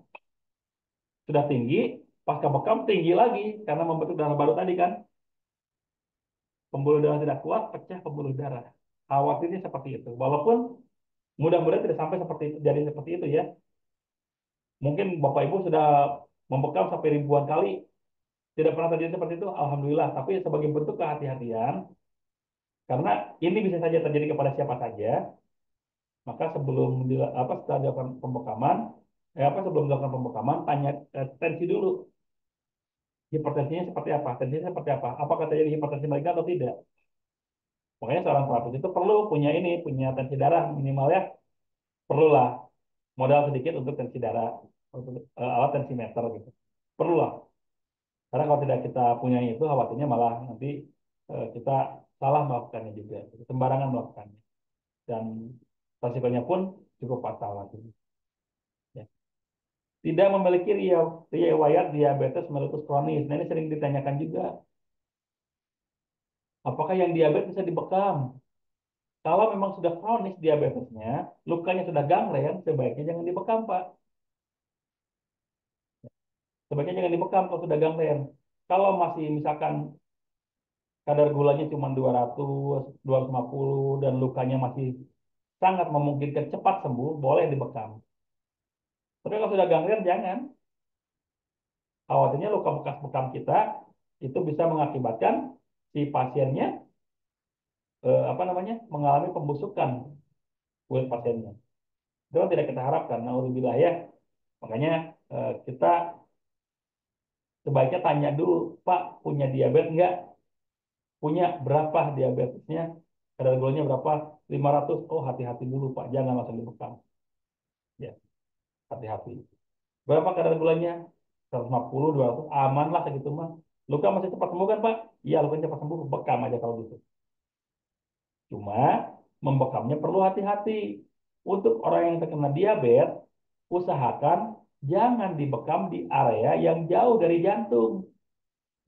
Sudah tinggi, pasca bekam tinggi lagi. Karena membentuk darah baru tadi kan. Pembuluh darah tidak kuat, pecah pembuluh darah. Khawatirnya seperti itu. Walaupun mudah-mudahan tidak sampai seperti itu, jadi seperti itu ya. Mungkin Bapak Ibu sudah membekam sampai ribuan kali, tidak pernah terjadi seperti itu, alhamdulillah. Tapi sebagai bentuk kehati-hatian, karena ini bisa saja terjadi kepada siapa saja, maka setelah dilakukan pembekaman, sebelum dilakukan pembekaman, tanya tensi dulu, hipertensinya seperti apa, tensinya seperti apa, apakah terjadi hipertensi maligna atau tidak. Makanya seorang terapis itu perlu punya tensi darah minimal ya, perlulah modal sedikit untuk tensi darah, untuk alat tensimeter gitu, perlulah. Karena kalau tidak kita punya itu, khawatirnya malah nanti kita salah melakukannya juga, sembarangan melakukannya, dan resikonya pun cukup fatal lagi. Ya. Tidak memiliki riwayat diabetes mellitus kronis. Nah, ini sering ditanyakan juga, apakah yang diabetes bisa dibekam? Kalau memang sudah kronis diabetesnya, lukanya sudah gangren, sebaiknya jangan dibekam, Pak. Sebaiknya jangan dibekam kalau sudah gangren. Kalau masih misalkan kadar gulanya cuma 200, 250 dan lukanya masih sangat memungkinkan cepat sembuh, boleh dibekam. Tapi kalau sudah gangren jangan. Khawatirnya luka bekas bekam kita itu bisa mengakibatkan si pasiennya apa namanya mengalami pembusukan kulit pasiennya. Itu kan tidak kita harapkan. Naudzubillah ya. Makanya kita sebaiknya tanya dulu, Pak punya diabetes nggak? Punya berapa diabetesnya? Kadar gulanya berapa? 500. Oh hati-hati dulu Pak, jangan langsung dibekam. Ya, hati-hati. Berapa kadar gulanya? 150, 200, aman lah segitu mah. Luka masih cepat sembuh kan Pak? Iya, luka cepat sembuh, bekam aja kalau gitu. Cuma membekamnya perlu hati-hati. Untuk orang yang terkena diabetes, usahakan jangan dibekam di area yang jauh dari jantung.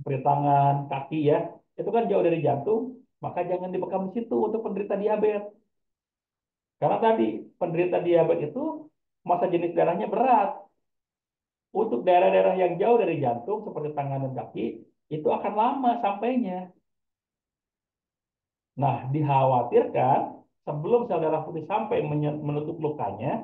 Seperti tangan, kaki ya. Itu kan jauh dari jantung, maka jangan dibekam di situ untuk penderita diabetes. Karena tadi penderita diabetes itu masa jenis darahnya berat. Untuk daerah-daerah yang jauh dari jantung seperti tangan dan kaki itu akan lama sampainya. Nah, dikhawatirkan sebelum sel darah putih sampai menutup lukanya,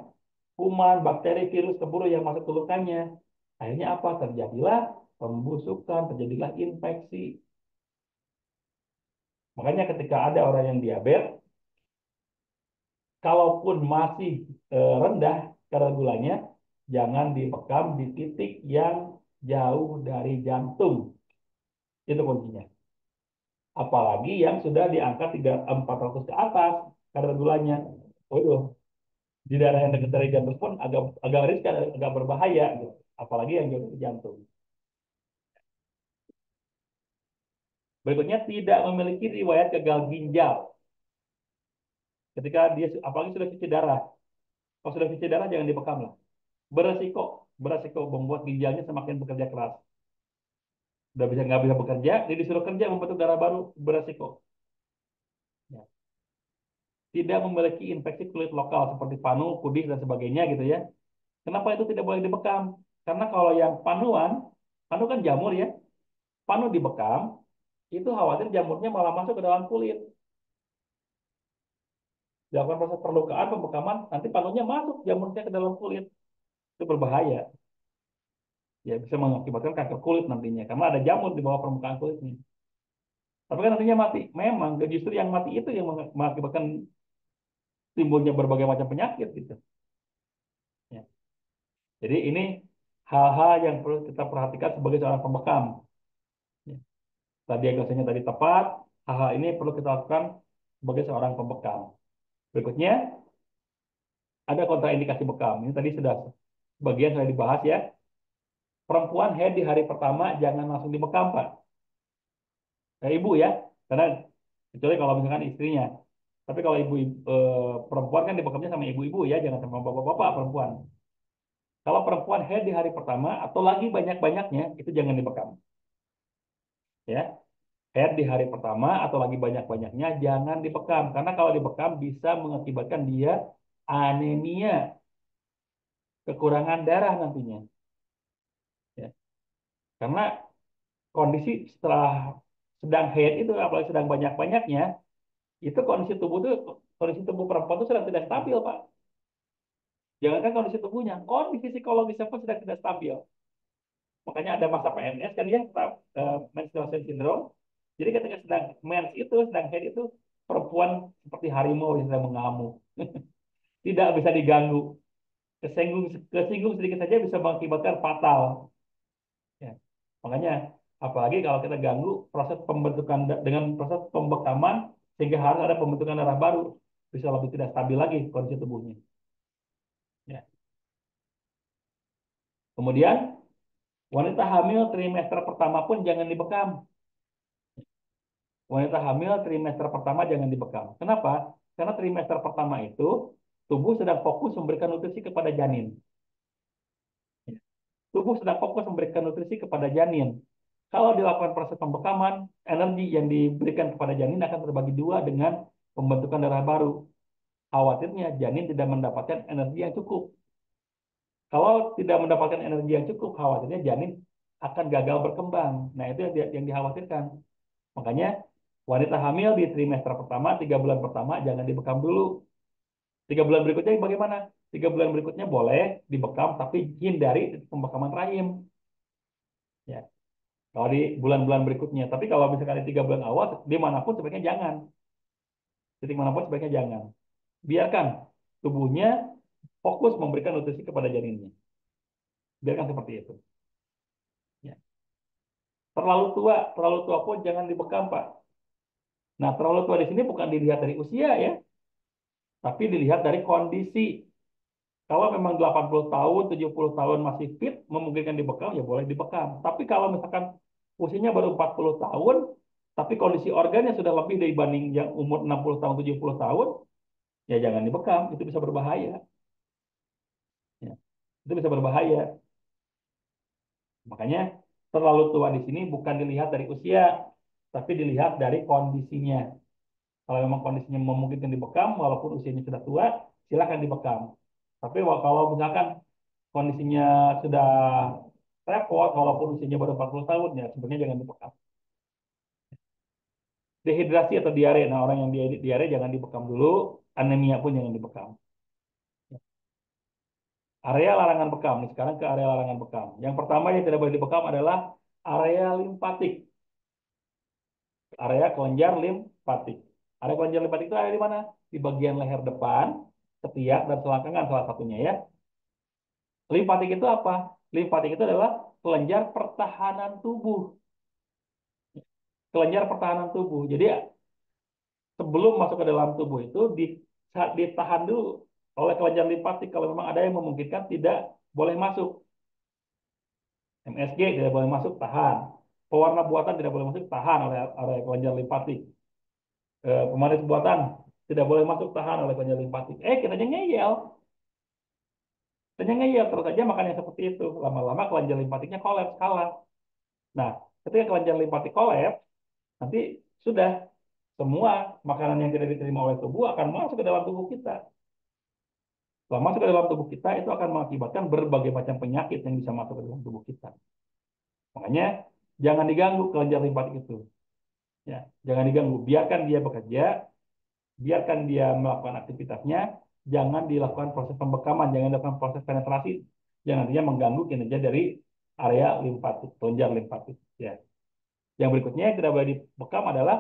kuman, bakteri, virus keburu yang masuk ke lukanya. Akhirnya apa? Terjadilah pembusukan, terjadilah infeksi. Makanya ketika ada orang yang diabetes, kalaupun masih rendah kadar gulanya, jangan dibekam di titik yang jauh dari jantung. Itu kuncinya. Apalagi yang sudah diangkat 400 ke atas kadar gulanya. Waduh, di daerah yang dekat dari jantung pun agak agak riskan, agak berbahaya gitu. Apalagi yang jauh dari jantung. Berikutnya tidak memiliki riwayat gagal ginjal. Ketika dia apalagi sudah cuci darah. Kalau sudah cuci darah jangan dibekam lah. Beresiko, beresiko membuat ginjalnya semakin bekerja keras. Udah bisa nggak bisa bekerja, dia disuruh kerja membentuk darah baru, beresiko. Ya. Tidak memiliki infeksi kulit lokal seperti panu, kudis dan sebagainya gitu ya. Kenapa itu tidak boleh dibekam? Karena kalau yang panuan, panu kan jamur ya, panu dibekam, itu khawatir jamurnya malah masuk ke dalam kulit. Dilakukan proses perlukaan, pembekaman, nanti panunya masuk jamurnya ke dalam kulit. Itu berbahaya. Ya bisa mengakibatkan kanker kulit nantinya, karena ada jamur di bawah permukaan kulitnya. Tapi kan nantinya mati. Memang justru yang mati itu yang mengakibatkan timbulnya berbagai macam penyakit gitu. Ya. Jadi ini hal-hal yang perlu kita perhatikan sebagai seorang pembekam. Ya. Tadi diagnosanya tadi tepat, hal-hal ini perlu kita lakukan sebagai seorang pembekam. Berikutnya ada kontraindikasi bekam. Ini tadi sudah bagian sudah dibahas ya. Perempuan head di hari pertama jangan langsung dibekam, Pak. Ibu ya, karena kecuali kalau misalkan istrinya. Tapi kalau ibu perempuan kan dibekamnya sama ibu-ibu ya, jangan sama bapak-bapak perempuan. Kalau perempuan head di hari pertama atau lagi banyak-banyaknya itu jangan dibekam. Ya, head di hari pertama atau lagi banyak-banyaknya jangan dibekam karena kalau dibekam bisa mengakibatkan dia anemia, kekurangan darah nantinya. Ya, karena kondisi setelah sedang head itu apalagi sedang banyak-banyaknya itu kondisi tubuh perempuan itu sedang tidak stabil, Pak. Jangankan kondisi tubuhnya, kondisi psikologisnya pun sedang tidak stabil. Makanya ada masa PMS kan ya, menstruation syndrome. Jadi ketika sedang mens itu, sedang haid itu, perempuan seperti harimau yang sedang mengamuk. Tidak bisa diganggu. Kesinggung sedikit saja bisa mengakibatkan fatal. Ya. Makanya, apalagi kalau kita ganggu proses pembentukan dengan proses pembekaman, sehingga harus ada pembentukan darah baru. Bisa lebih tidak stabil lagi kondisi tubuhnya. Ya. Kemudian, wanita hamil trimester pertama pun jangan dibekam. Wanita hamil trimester pertama jangan dibekam. Kenapa? Karena trimester pertama itu tubuh sedang fokus memberikan nutrisi kepada janin. Tubuh sedang fokus memberikan nutrisi kepada janin. Kalau dilakukan proses pembekaman, energi yang diberikan kepada janin akan terbagi dua dengan pembentukan darah baru. Khawatirnya janin tidak mendapatkan energi yang cukup. Kalau tidak mendapatkan energi yang cukup, khawatirnya janin akan gagal berkembang. Nah, itu yang dikhawatirkan. Makanya Wanita hamil di trimester pertama, 3 bulan pertama jangan dibekam dulu. 3 bulan berikutnya bagaimana? 3 bulan berikutnya boleh dibekam, tapi hindari pembekaman rahim. Ya, kalau di bulan-bulan berikutnya. Tapi kalau misalkan di 3 bulan awal, dimanapun sebaiknya jangan. Titik manapun sebaiknya jangan. Biarkan tubuhnya fokus memberikan nutrisi kepada janinnya. Biarkan seperti itu. Ya. Terlalu tua pun jangan dibekam, Pak. Nah, terlalu tua di sini bukan dilihat dari usia ya, tapi dilihat dari kondisi. Kalau memang 80 tahun, 70 tahun masih fit, memungkinkan dibekam, ya boleh dibekam. Tapi kalau misalkan usianya baru 40 tahun, tapi kondisi organnya sudah lebih dibanding yang umur 60 tahun, 70 tahun, ya jangan dibekam, itu bisa berbahaya. Ya. Itu bisa berbahaya. Makanya terlalu tua di sini bukan dilihat dari usia, tapi dilihat dari kondisinya. Kalau memang kondisinya memungkinkan dibekam, walaupun usianya sudah tua, silakan dibekam. Tapi kalau misalkan kondisinya sudah repot, walaupun usianya baru 40 tahun, ya sebenarnya jangan dibekam. Dehidrasi atau diare, nah orang yang diare jangan dibekam dulu, anemia pun jangan dibekam. Area larangan bekam, nih sekarang ke area larangan bekam. Yang pertama yang tidak boleh dibekam adalah area limpatik, area kelenjar limpatik. Area kelenjar limpatik itu ada di mana? Di bagian leher depan, ketiak, dan selangkangan salah satunya ya. Limfatik itu apa? Limfatik itu adalah kelenjar pertahanan tubuh. Kelenjar pertahanan tubuh. Jadi sebelum masuk ke dalam tubuh itu ditahan dulu oleh kelenjar limfatik. Kalau memang ada yang memungkinkan tidak boleh masuk. MSG tidak boleh masuk, tahan. Pewarna buatan tidak boleh masuk, tahan oleh kelenjar limfatik. Pemanis buatan tidak boleh masuk, tahan oleh kelenjar limpatik. Kita ngeyel. Kita ngeyel terus saja makan yang seperti itu. Lama-lama kelenjar limpatiknya kolaps, kalah. Nah, ketika kelenjar limpatik kolaps, nanti sudah semua makanan yang tidak diterima oleh tubuh akan masuk ke dalam tubuh kita. Setelah masuk ke dalam tubuh kita, itu akan mengakibatkan berbagai macam penyakit yang bisa masuk ke dalam tubuh kita. Makanya jangan diganggu kelenjar limpatik itu. Ya, jangan diganggu. Biarkan dia bekerja, biarkan dia melakukan aktivitasnya, jangan dilakukan proses pembekaman, jangan dilakukan proses penetrasi yang nantinya mengganggu kinerja dari area limpatik, kelenjar limpatik. Ya. Yang berikutnya yang tidak boleh dibekam adalah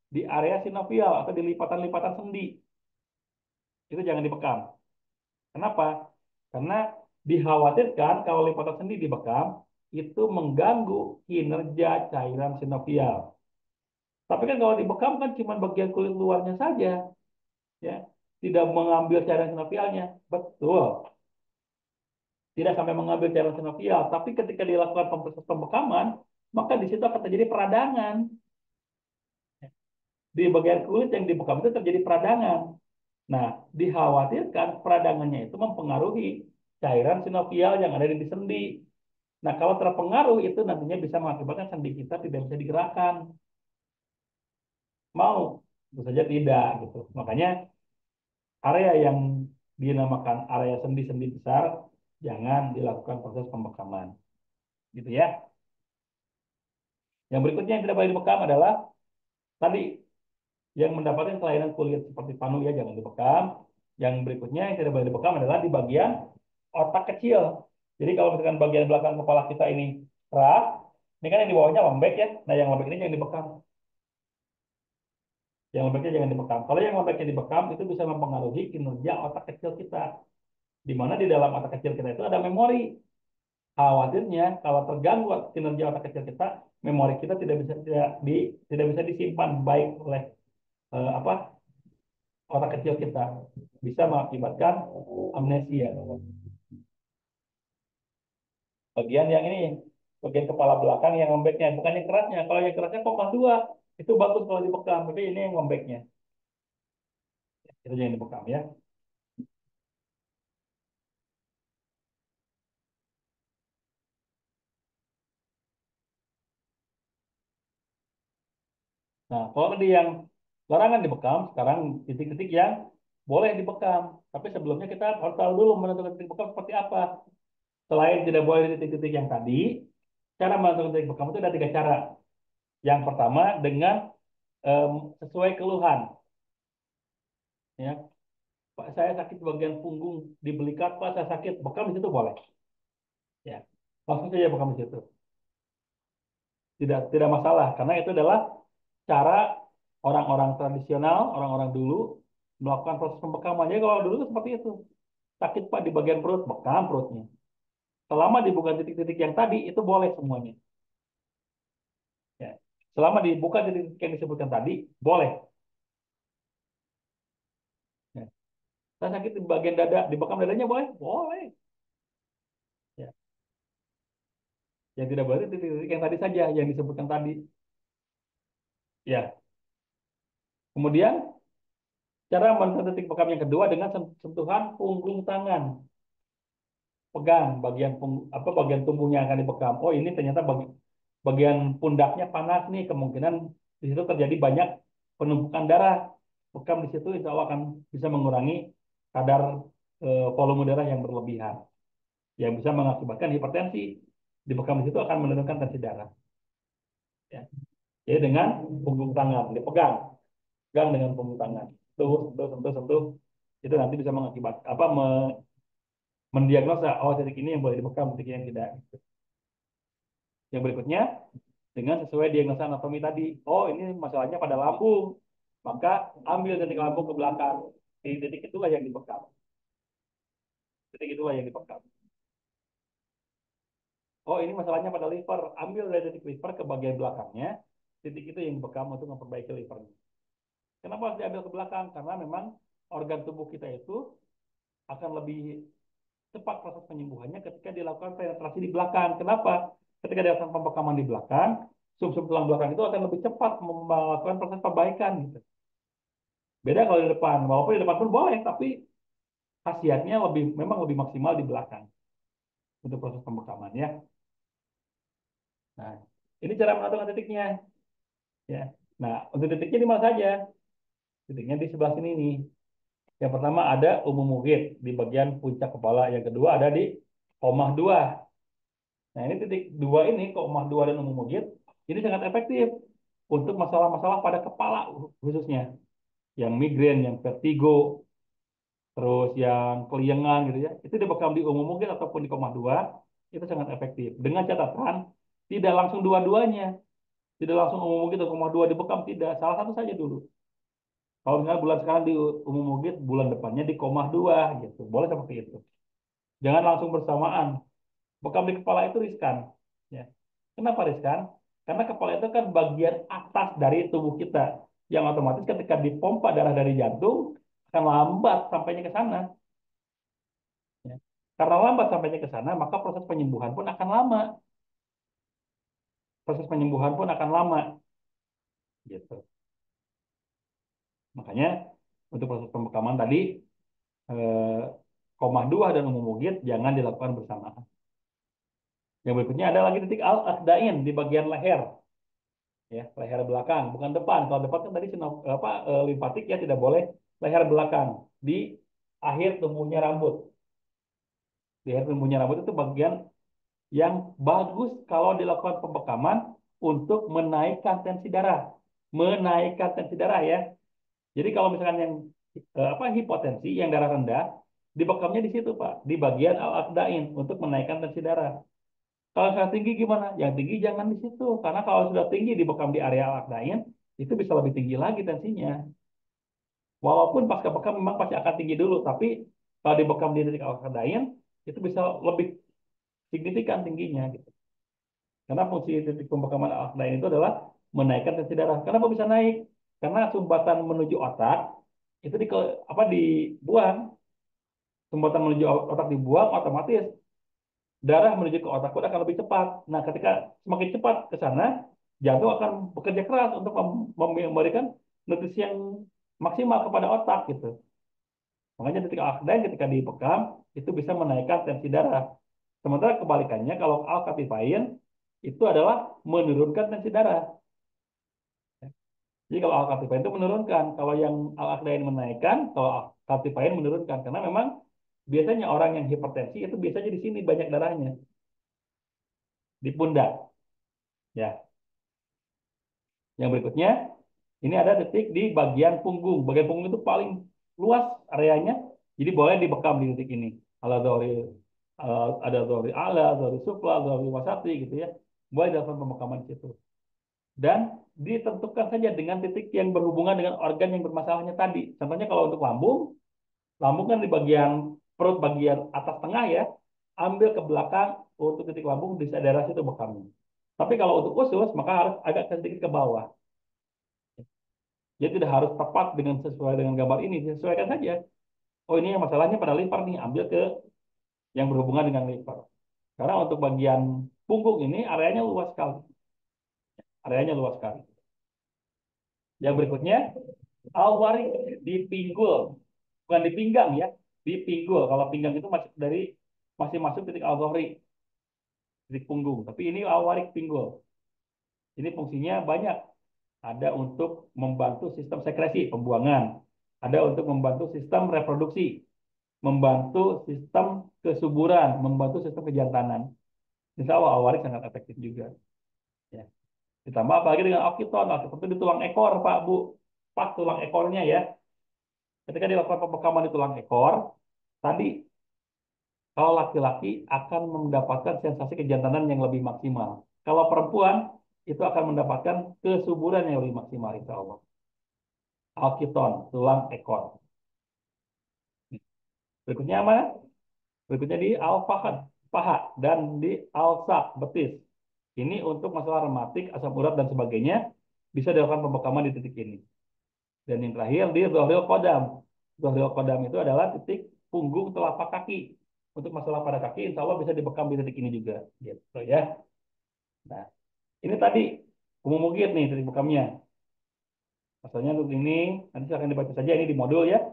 di area sinovial atau di lipatan-lipatan sendi. Itu jangan dibekam. Kenapa? Karena dikhawatirkan kalau lipatan sendi dibekam, itu mengganggu kinerja cairan sinovial. Tapi kan kalau dibekam kan cuma bagian kulit luarnya saja, ya, tidak mengambil cairan sinovialnya. Betul, tidak sampai mengambil cairan sinovial. Tapi ketika dilakukan proses pembekaman, maka di situ akan terjadi peradangan. Di bagian kulit yang dibekam itu terjadi peradangan. Nah, dikhawatirkan peradangannya itu mempengaruhi cairan sinovial yang ada di sendi. Nah, kalau terpengaruh itu nantinya bisa mengakibatkan sendi kita tidak bisa digerakkan. Mau, tentu saja tidak gitu. Makanya area yang dinamakan area sendi-sendi besar jangan dilakukan proses pembekaman. Gitu ya. Yang berikutnya yang tidak boleh dibekam adalah tadi yang mendapatkan kelainan kulit seperti panu ya jangan dibekam. Yang berikutnya yang tidak boleh dibekam adalah di bagian otak kecil. Jadi kalau misalkan bagian belakang kepala kita ini keras, ini kan yang di bawahnya lembek ya. Nah yang lembek ini jangan dibekam. Yang lembeknya jangan dibekam. Kalau yang lembeknya dibekam itu bisa mempengaruhi kinerja otak kecil kita. Di mana di dalam otak kecil kita itu ada memori. Khawatirnya kalau terganggu kinerja otak kecil kita, memori kita tidak bisa disimpan baik oleh apa otak kecil kita, bisa mengakibatkan amnesia. Bagian yang ini, bagian kepala belakang yang lembeknya, bukan yang kerasnya. Kalau yang kerasnya koma dua, itu bagus kalau dibekam, tapi ini yang lembeknya, itu yang dibekam ya. Nah, kalau tadi yang larangan dibekam, sekarang titik-titik yang boleh dibekam. Tapi sebelumnya kita harus tahu dulu menentukan titik bekam seperti apa. Selain tidak boleh di titik-titik yang tadi, cara menentukan titik bekam itu ada 3 cara. Yang pertama dengan sesuai keluhan. Ya, Pak, saya sakit di bagian punggung di belikat, Pak, saya sakit, bekam di situ boleh. Ya, langsung saja bekam di situ. Tidak, tidak masalah, karena itu adalah cara orang-orang tradisional, orang-orang dulu melakukan proses pembekaman. Jadi kalau dulu itu seperti itu. Sakit Pak di bagian perut, bekam perutnya. Selama dibuka titik-titik yang tadi, itu boleh semuanya. Ya. Selama dibuka titik-titik yang disebutkan tadi, boleh. Ya. Saya sakit di bagian dada, dibekam dadanya boleh? Boleh. Ya. Yang tidak boleh titik-titik yang tadi saja, yang disebutkan tadi. Ya. Kemudian, cara menentukan titik bekam yang kedua dengan sentuhan punggung tangan. Pegang bagian apa bagian tubuhnya yang akan dibekam. Oh, ini ternyata bagian pundaknya panas nih, kemungkinan di situ terjadi banyak penumpukan darah. Bekam di situ insya Allah akan bisa mengurangi kadar volume darah yang berlebihan, yang bisa mengakibatkan hipertensi. Di bekam di situ akan menurunkan tensi darah. Ya. Jadi dengan punggung tangan dipegang, pegang dengan punggung tangan, tuh, sentuh, sentuh, sentuh, itu nanti bisa mengakibat apa mendiagnosa, oh titik ini yang boleh dibekam, titik ini yang tidak. Yang berikutnya, dengan sesuai diagnosa anatomi tadi. Oh, ini masalahnya pada lambung. Maka ambil titik lambung ke belakang. Di titik itulah yang dibekam. Titik itulah yang dibekam. Oh, ini masalahnya pada liver. Ambil dari titik liver ke bagian belakangnya. Titik itu yang dibekam untuk memperbaiki livernya. Kenapa harus diambil ke belakang? Karena memang organ tubuh kita itu akan lebih cepat proses penyembuhannya ketika dilakukan penetrasi di belakang. Kenapa? Ketika dilakukan pembekaman di belakang, sub-sub tulang belakang itu akan lebih cepat melakukan proses perbaikan. Gitu. Beda kalau di depan. Walaupun di depan pun boleh, tapi khasiatnya memang lebih maksimal di belakang untuk proses pembekaman ya. Nah, ini cara menentukan titiknya ya. Nah, untuk titiknya di mana saja? Titiknya di sebelah sini nih. Yang pertama ada umum muhid di bagian puncak kepala. Yang kedua ada di komah 2. Nah, ini titik dua ini, komah 2 dan umum muhid, ini sangat efektif untuk masalah-masalah pada kepala khususnya. Yang migrain, yang vertigo, terus yang keliengan gitu ya, itu dibekam di umum mungkin ataupun di koma 2 itu sangat efektif. Dengan catatan tidak langsung dua-duanya, tidak langsung umum mungkin atau koma 2 dibekam, tidak, salah satu saja dulu. Kalau misalnya bulan sekarang di umum mungkin, bulan depannya di koma 2 gitu, boleh seperti itu. Jangan langsung bersamaan. Bekam di kepala itu riskan. Ya. Kenapa riskan? Karena kepala itu kan bagian atas dari tubuh kita, yang otomatis ketika dipompa darah dari jantung akan lambat sampainya ke sana. Ya. Karena lambat sampainya ke sana, maka proses penyembuhan pun akan lama. Proses penyembuhan pun akan lama, gitu. Makanya untuk proses pembekaman tadi, eh, koma 2 dan umum mugit jangan dilakukan bersamaan. Yang berikutnya ada lagi titik al-aqdain di bagian leher, ya, leher belakang, bukan depan. Kalau depan kan tadi limfatik ya tidak boleh, leher belakang di akhir tumbuhnya rambut. Di akhir tumbuhnya rambut itu bagian yang bagus kalau dilakukan pembekaman untuk menaikkan tensi darah. Menaikkan tensi darah ya. Jadi kalau misalkan yang hipotensi, yang darah rendah, dibekamnya di situ Pak, di bagian al-aqdain untuk menaikkan tensi darah. Kalau sudah tinggi gimana? Yang tinggi jangan di situ, karena kalau sudah tinggi dibekam di area al-aqdain, itu bisa lebih tinggi lagi tensinya. Walaupun pasca bekam memang pasti akan tinggi dulu, tapi kalau dibekam di titik al-aqdain, itu bisa lebih signifikan tingginya gitu. Karena fungsi titik pembekaman al-aqdain itu adalah menaikkan tensi darah. Kenapa bisa naik? Karena sumbatan menuju otak itu dibuang. Sumbatan menuju otak dibuang, otomatis darah menuju ke otak pun akan lebih cepat. Nah, ketika semakin cepat ke sana, jantung akan bekerja keras untuk memberikan nutrisi yang maksimal kepada otak gitu. Makanya ketika alkadin ketika dibekam itu bisa menaikkan tensi darah. Sementara kebalikannya kalau alkatifain itu adalah menurunkan tensi darah. Jadi kalau alkatifain itu menurunkan, kalau yang alkadin menaikkan, kalau alkatifain menurunkan. Karena memang biasanya orang yang hipertensi itu biasanya di sini banyak darahnya, di pundak. Ya, yang berikutnya Ini ada titik di bagian punggung. Bagian punggung itu paling luas areanya, jadi boleh dibekam di titik ini. Ala dzahri ada dzahri ala, dzahri sufla, dzahri wasati gitu ya. Boleh dilakukan pembekaman di situ. Dan ditentukan saja dengan titik yang berhubungan dengan organ yang bermasalahnya tadi. Contohnya kalau untuk lambung, lambung kan di bagian perut bagian atas tengah ya, ambil ke belakang untuk titik lambung di daerah situ bekamnya. Tapi kalau untuk usus, maka harus agak sedikit ke bawah. Jadi tidak harus tepat dengan sesuai dengan gambar ini, disesuaikan saja. Oh ini yang masalahnya pada liver nih, ambil ke yang berhubungan dengan liver. Karena untuk bagian punggung ini areanya luas sekali, areanya luas sekali. Yang berikutnya, alwari di pinggul, bukan di pinggang ya, di pinggul. Kalau pinggang itu masih masuk titik alwari, titik punggung. Tapi ini alwari pinggul. Ini fungsinya banyak. Ada untuk membantu sistem sekresi, pembuangan. Ada untuk membantu sistem reproduksi, membantu sistem kesuburan, membantu sistem kejantanan. Insya Allah awarik sangat efektif juga. Ya. Ditambah apalagi dengan okiton. Okiton itu di tulang ekor, Pak, Bu. Pas tulang ekornya ya. Ketika dilakukan pembekaman di tulang ekor, tadi kalau laki-laki akan mendapatkan sensasi kejantanan yang lebih maksimal. Kalau perempuan, itu akan mendapatkan kesuburan yang lebih maksimal, insya Allah. Alkiton, tulang ekor. Berikutnya mana? Berikutnya di al-fahad, paha, dan di al-sak, betis. Ini untuk masalah rematik, asam urat, dan sebagainya, bisa dilakukan pembekaman di titik ini. Dan yang terakhir di Zohril Qadam. Zohril Qadam itu adalah titik punggung telapak kaki. Untuk masalah pada kaki, insya Allah bisa dibekam di titik ini juga. Gitu ya. Nah, ini tadi umum mukit nih titik bekamnya. Asalnya untuk ini, nanti silahkan dibaca saja ini di modul ya.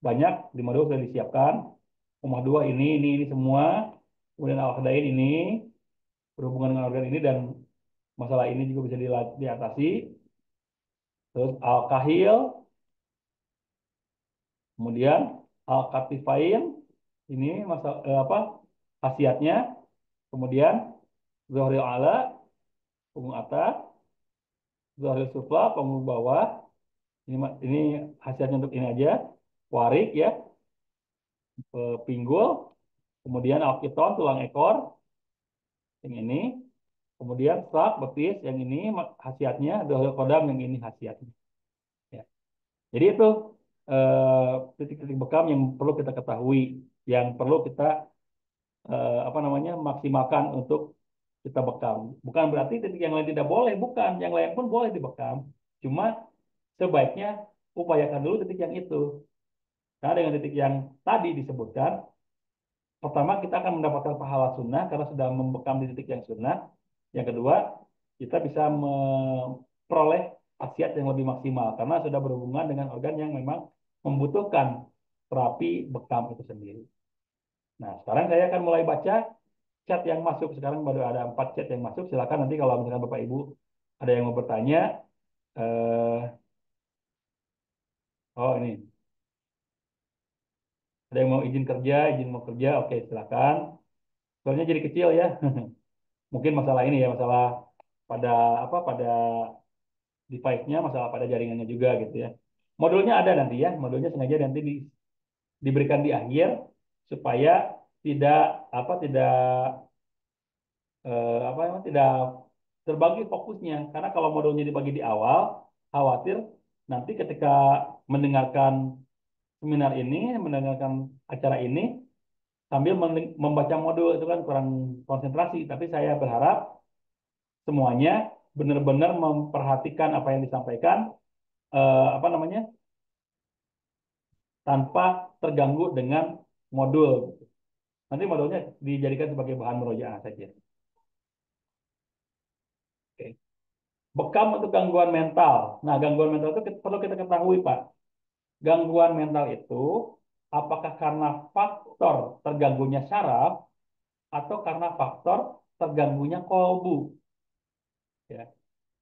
Banyak di modul sudah disiapkan. Rumah dua ini semua. Kemudian al-Qadain ini, berhubungan dengan organ ini dan masalah ini juga bisa diatasi. Terus al-Kahil, kemudian al-Katifain, ini apa khasiatnya. Kemudian Zohril Ala, punggung atas, Zohril Sufla, punggung bawah. Ini khasiatnya untuk ini aja. Warik ya, pinggul, kemudian alkiton, tulang ekor, yang ini. Kemudian sak, betis, yang ini khasiatnya, Zohril Kodam, yang ini khasiatnya. Ya. Jadi itu titik-titik bekam yang perlu kita ketahui, yang perlu kita apa namanya maksimalkan untuk kita bekam. Bukan berarti titik yang lain tidak boleh, bukan. Yang lain pun boleh dibekam. Cuma sebaiknya upayakan dulu titik yang itu. Karena dengan titik yang tadi disebutkan, pertama kita akan mendapatkan pahala sunnah karena sudah membekam di titik yang sunnah. Yang kedua, kita bisa memperoleh khasiat yang lebih maksimal karena sudah berhubungan dengan organ yang memang membutuhkan terapi bekam itu sendiri. Nah, sekarang saya akan mulai baca chat yang masuk. Sekarang baru ada 4 chat yang masuk. Silakan nanti kalau misalkan Bapak Ibu ada yang mau bertanya. Eh, oh ini, ada yang mau izin mau kerja. Oke, silakan. Soalnya jadi kecil ya. Mungkin masalah ini ya, masalah pada apa pada device-nya, masalah pada jaringannya juga gitu ya. Modulnya ada nanti ya, modulnya sengaja nanti diberikan di akhir supaya tidak tidak apa namanya tidak terbagi fokusnya. Karena kalau modulnya dibagi di awal, khawatir nanti ketika mendengarkan seminar ini, mendengarkan acara ini sambil membaca modul itu kan kurang konsentrasi. Tapi saya berharap semuanya benar-benar memperhatikan apa yang disampaikan, apa namanya, tanpa terganggu dengan modul. Nanti modulnya dijadikan sebagai bahan murojaah saja. Oke. Bekam untuk gangguan mental. Nah, gangguan mental itu perlu kita ketahui, Pak. Gangguan mental itu apakah karena faktor terganggunya saraf atau karena faktor terganggunya kolbu. Ya.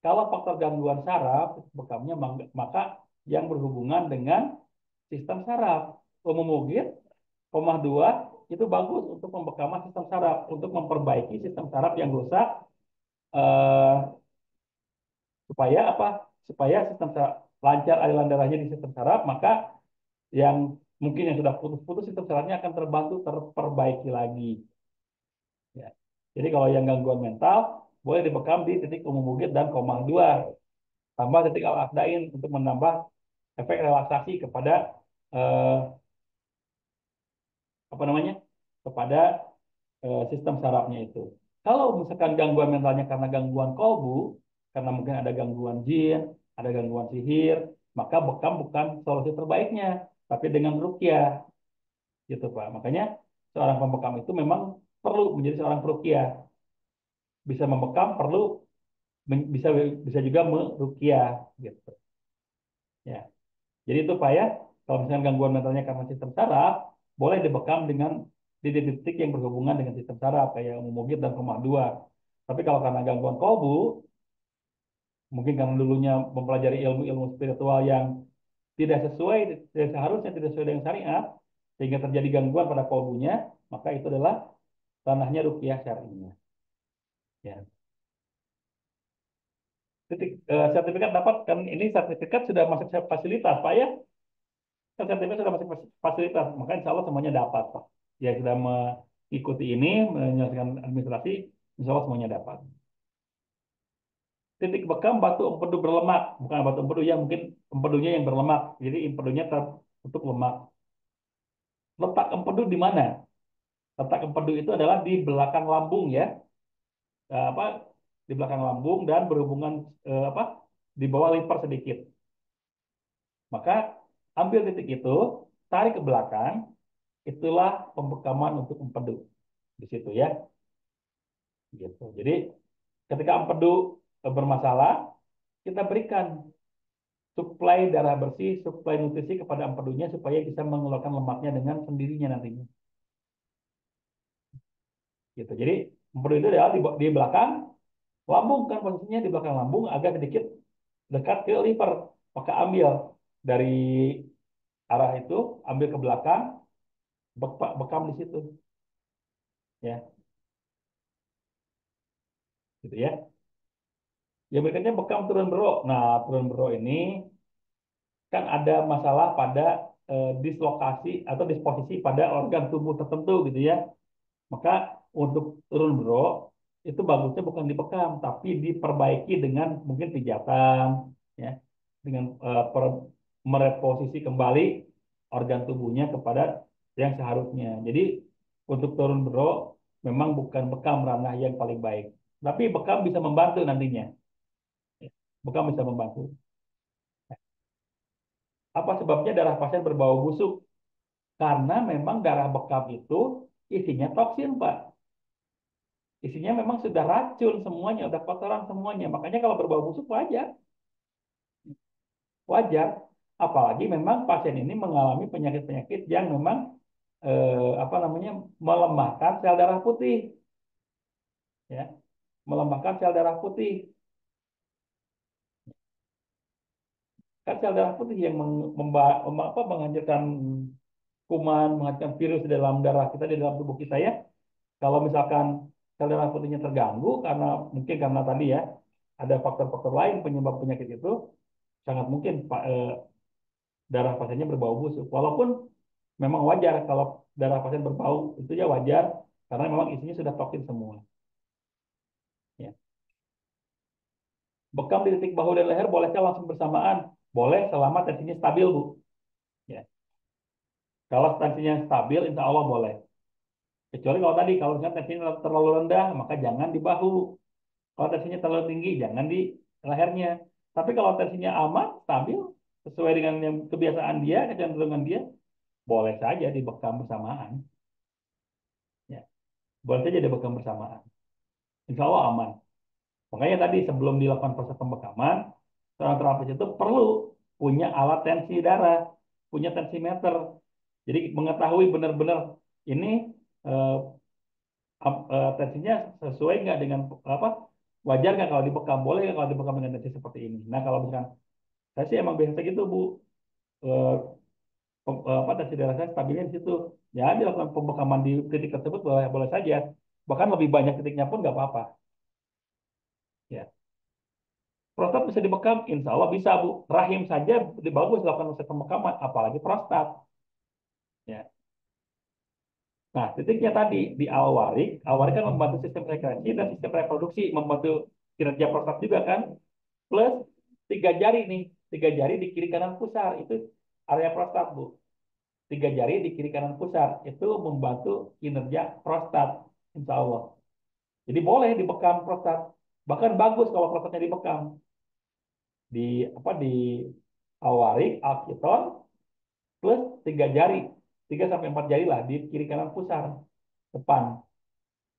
Kalau faktor gangguan saraf, bekamnya maka yang berhubungan dengan sistem saraf. Umum mugir, koma 2 itu bagus untuk pembekaman sistem saraf, untuk memperbaiki sistem saraf yang rusak, eh, supaya apa? supaya lancar aliran darahnya di sistem saraf, maka yang mungkin yang sudah putus-putus sistem sarafnya akan terbantu terperbaiki lagi. Ya. Jadi kalau yang gangguan mental boleh dibekam di titik umum bukit dan koma 2 tambah titik al-aqdain untuk menambah efek relaksasi kepada eh, apa namanya kepada sistem sarafnya itu. Kalau misalkan gangguan mentalnya karena gangguan kolbu, karena mungkin ada gangguan jin, ada gangguan sihir, maka bekam bukan solusi terbaiknya, tapi dengan ruqyah, gitu Pak. Makanya seorang pembekam itu memang perlu menjadi seorang peruqyah, bisa membekam, perlu bisa bisa juga meruqyah, gitu. Ya, jadi itu Pak ya. Kalau misalnya gangguan mentalnya karena sistem saraf, boleh dibekam dengan titik-titik yang berhubungan dengan sistem saraf kayak umum mugit dan koma 2. Tapi kalau karena gangguan kolbu, mungkin karena dulunya mempelajari ilmu-ilmu spiritual yang tidak sesuai, tidak seharusnya tidak sesuai dengan syariat, sehingga terjadi gangguan pada kolbunya, maka itu adalah ranahnya ruqyah syar'inya. Ya. Sertifikat dapat kan ini sertifikat sudah masuk fasilitas Pak ya. Kan sertifikat sudah masuk fasilitas, maka insya Allah semuanya dapat Pak. Ya sudah mengikuti ini, menyelesaikan administrasi, insya Allah semuanya dapat. Titik bekam batu empedu berlemak, bukan batu empedu ya, mungkin empedunya yang berlemak. Jadi empedunya tertutup lemak. Letak empedu di mana? Letak empedu itu adalah di belakang lambung ya, apa di belakang lambung dan berhubungan apa di bawah limfer sedikit. Maka ambil titik itu, tarik ke belakang, itulah pembekaman untuk empedu di situ ya, gitu. Jadi ketika empedu bermasalah, kita berikan suplai darah bersih, suplai nutrisi kepada empedunya supaya bisa mengeluarkan lemaknya dengan sendirinya nantinya. Gitu. Jadi empedu itu adalah di belakang lambung kan posisinya di belakang lambung agak sedikit dekat ke liver. Maka ambil dari arah itu, ambil ke belakang, bekam di situ, ya, gitu ya. Ya berikutnya bekam turun bro. Nah, turun bro ini kan ada masalah pada dislokasi atau disposisi pada organ tubuh tertentu gitu ya. Maka untuk turun bro itu bagusnya bukan dibekam tapi diperbaiki dengan mungkin pijatan ya dengan mereposisi kembali organ tubuhnya kepada yang seharusnya. Jadi untuk turun bro memang bukan bekam ranah yang paling baik. Tapi bekam bisa membantu nantinya. Ya, bekam bisa membantu. Apa sebabnya darah pasien berbau busuk? Karena memang darah bekam itu isinya toksin, Pak. Isinya memang sudah racun semuanya, udah kotoran semuanya. Makanya kalau berbau busuk wajar, wajar. Apalagi memang pasien ini mengalami penyakit-penyakit yang memang apa namanya melemahkan sel darah putih, ya, melemahkan sel darah putih. Kan sel darah putih yang menghancurkan kuman, menghancurkan virus di dalam darah kita, di dalam tubuh kita ya. Kalau misalkan sel darah putihnya terganggu karena mungkin karena tadi ya ada faktor-faktor lain penyebab penyakit itu, sangat mungkin darah pasiennya berbau busuk. Walaupun memang wajar kalau darah pasien berbau, itu ya wajar karena memang isinya sudah toksin semua. Ya. Bekam di titik bahu dan leher bolehkah langsung bersamaan? Boleh selama tensinya stabil, Bu. Ya. Kalau tensinya stabil, insya Allah boleh. Kecuali kalau tadi, kalau misalnya tensinya terlalu rendah, maka jangan di bahu. Kalau tensinya terlalu tinggi, jangan di lehernya. Tapi kalau tensinya aman, stabil, sesuai dengan yang kebiasaan dia, kecenderungan dia, boleh saja dibekam bersamaan. Ya. Boleh saja dibekam bersamaan. Insya Allah aman. Makanya tadi sebelum dilakukan proses pembekaman, seorang terapis itu perlu punya alat tensi darah, punya tensimeter. Jadi mengetahui benar-benar ini eh, tensinya sesuai nggak dengan apa wajar nggak kalau dibekam, boleh nggak kalau dibekam dengan tensi seperti ini. Nah kalau misalkan saya sih emang biasa gitu Bu, Eh, apa tensi darah saya stabilnya di situ. Ya dilakukan pembekaman di titik tersebut boleh boleh saja. Bahkan lebih banyak titiknya pun nggak apa-apa. Ya. Prostat bisa dibekam, insya Allah bisa Bu. Rahim saja bagus dilakukan proses pembekaman, apalagi prostat. Ya. Nah, titiknya tadi di awal warik kan membantu sistem reproduksi dan sistem reproduksi, membantu kinerja prostat juga kan. Plus tiga jari nih, tiga jari di kiri kanan pusar itu area prostat Bu. Tiga jari di kiri kanan pusar itu membantu kinerja prostat, insya Allah. Jadi boleh dibekam prostat. Bahkan bagus kalau prostatnya dibekam di apa di awarik, alkiton, plus tiga jari, 3 sampai 4 jari lah di kiri kanan pusar depan.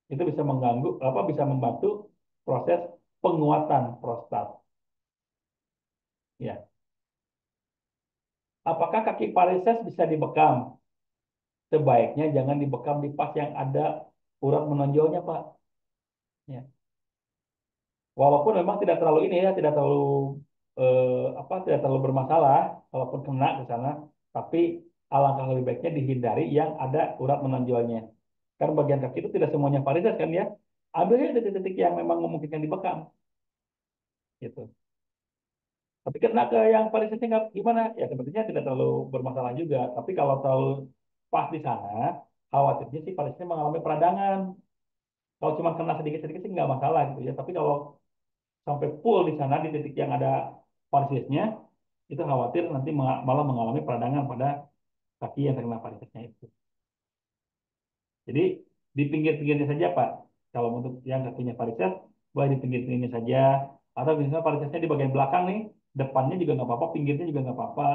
Itu bisa mengganggu apa bisa membantu proses penguatan prostat. Ya. Apakah kaki varises bisa dibekam? Sebaiknya jangan dibekam di pas yang ada urat menonjolnya, Pak. Ya. Walaupun memang tidak terlalu ini ya, tidak terlalu tidak terlalu bermasalah walaupun kena ke sana, tapi alangkah lebih baiknya dihindari yang ada urat menonjolnya. Karena bagian kaki itu tidak semuanya varises kan ya. Ambilnya ada titik-titik yang memang memungkinkan dibekam, gitu. Tapi kena ke yang varisesnya gimana? Ya sepertinya tidak terlalu bermasalah juga. Tapi kalau terlalu pas di sana, khawatirnya sih varisesnya mengalami peradangan. Kalau cuma kena sedikit-sedikit sih nggak masalah gitu ya. Tapi kalau sampai full di sana di titik yang ada varisesnya, itu khawatir nanti malah mengalami peradangan pada kaki yang terkena varisesnya itu. Jadi di pinggir-pinggirnya saja Pak. Kalau untuk yang kakinya varises, boleh di pinggir-pinggirnya saja. Atau misalnya varisesnya di bagian belakang nih, depannya juga nggak apa-apa, pinggirnya juga nggak apa-apa.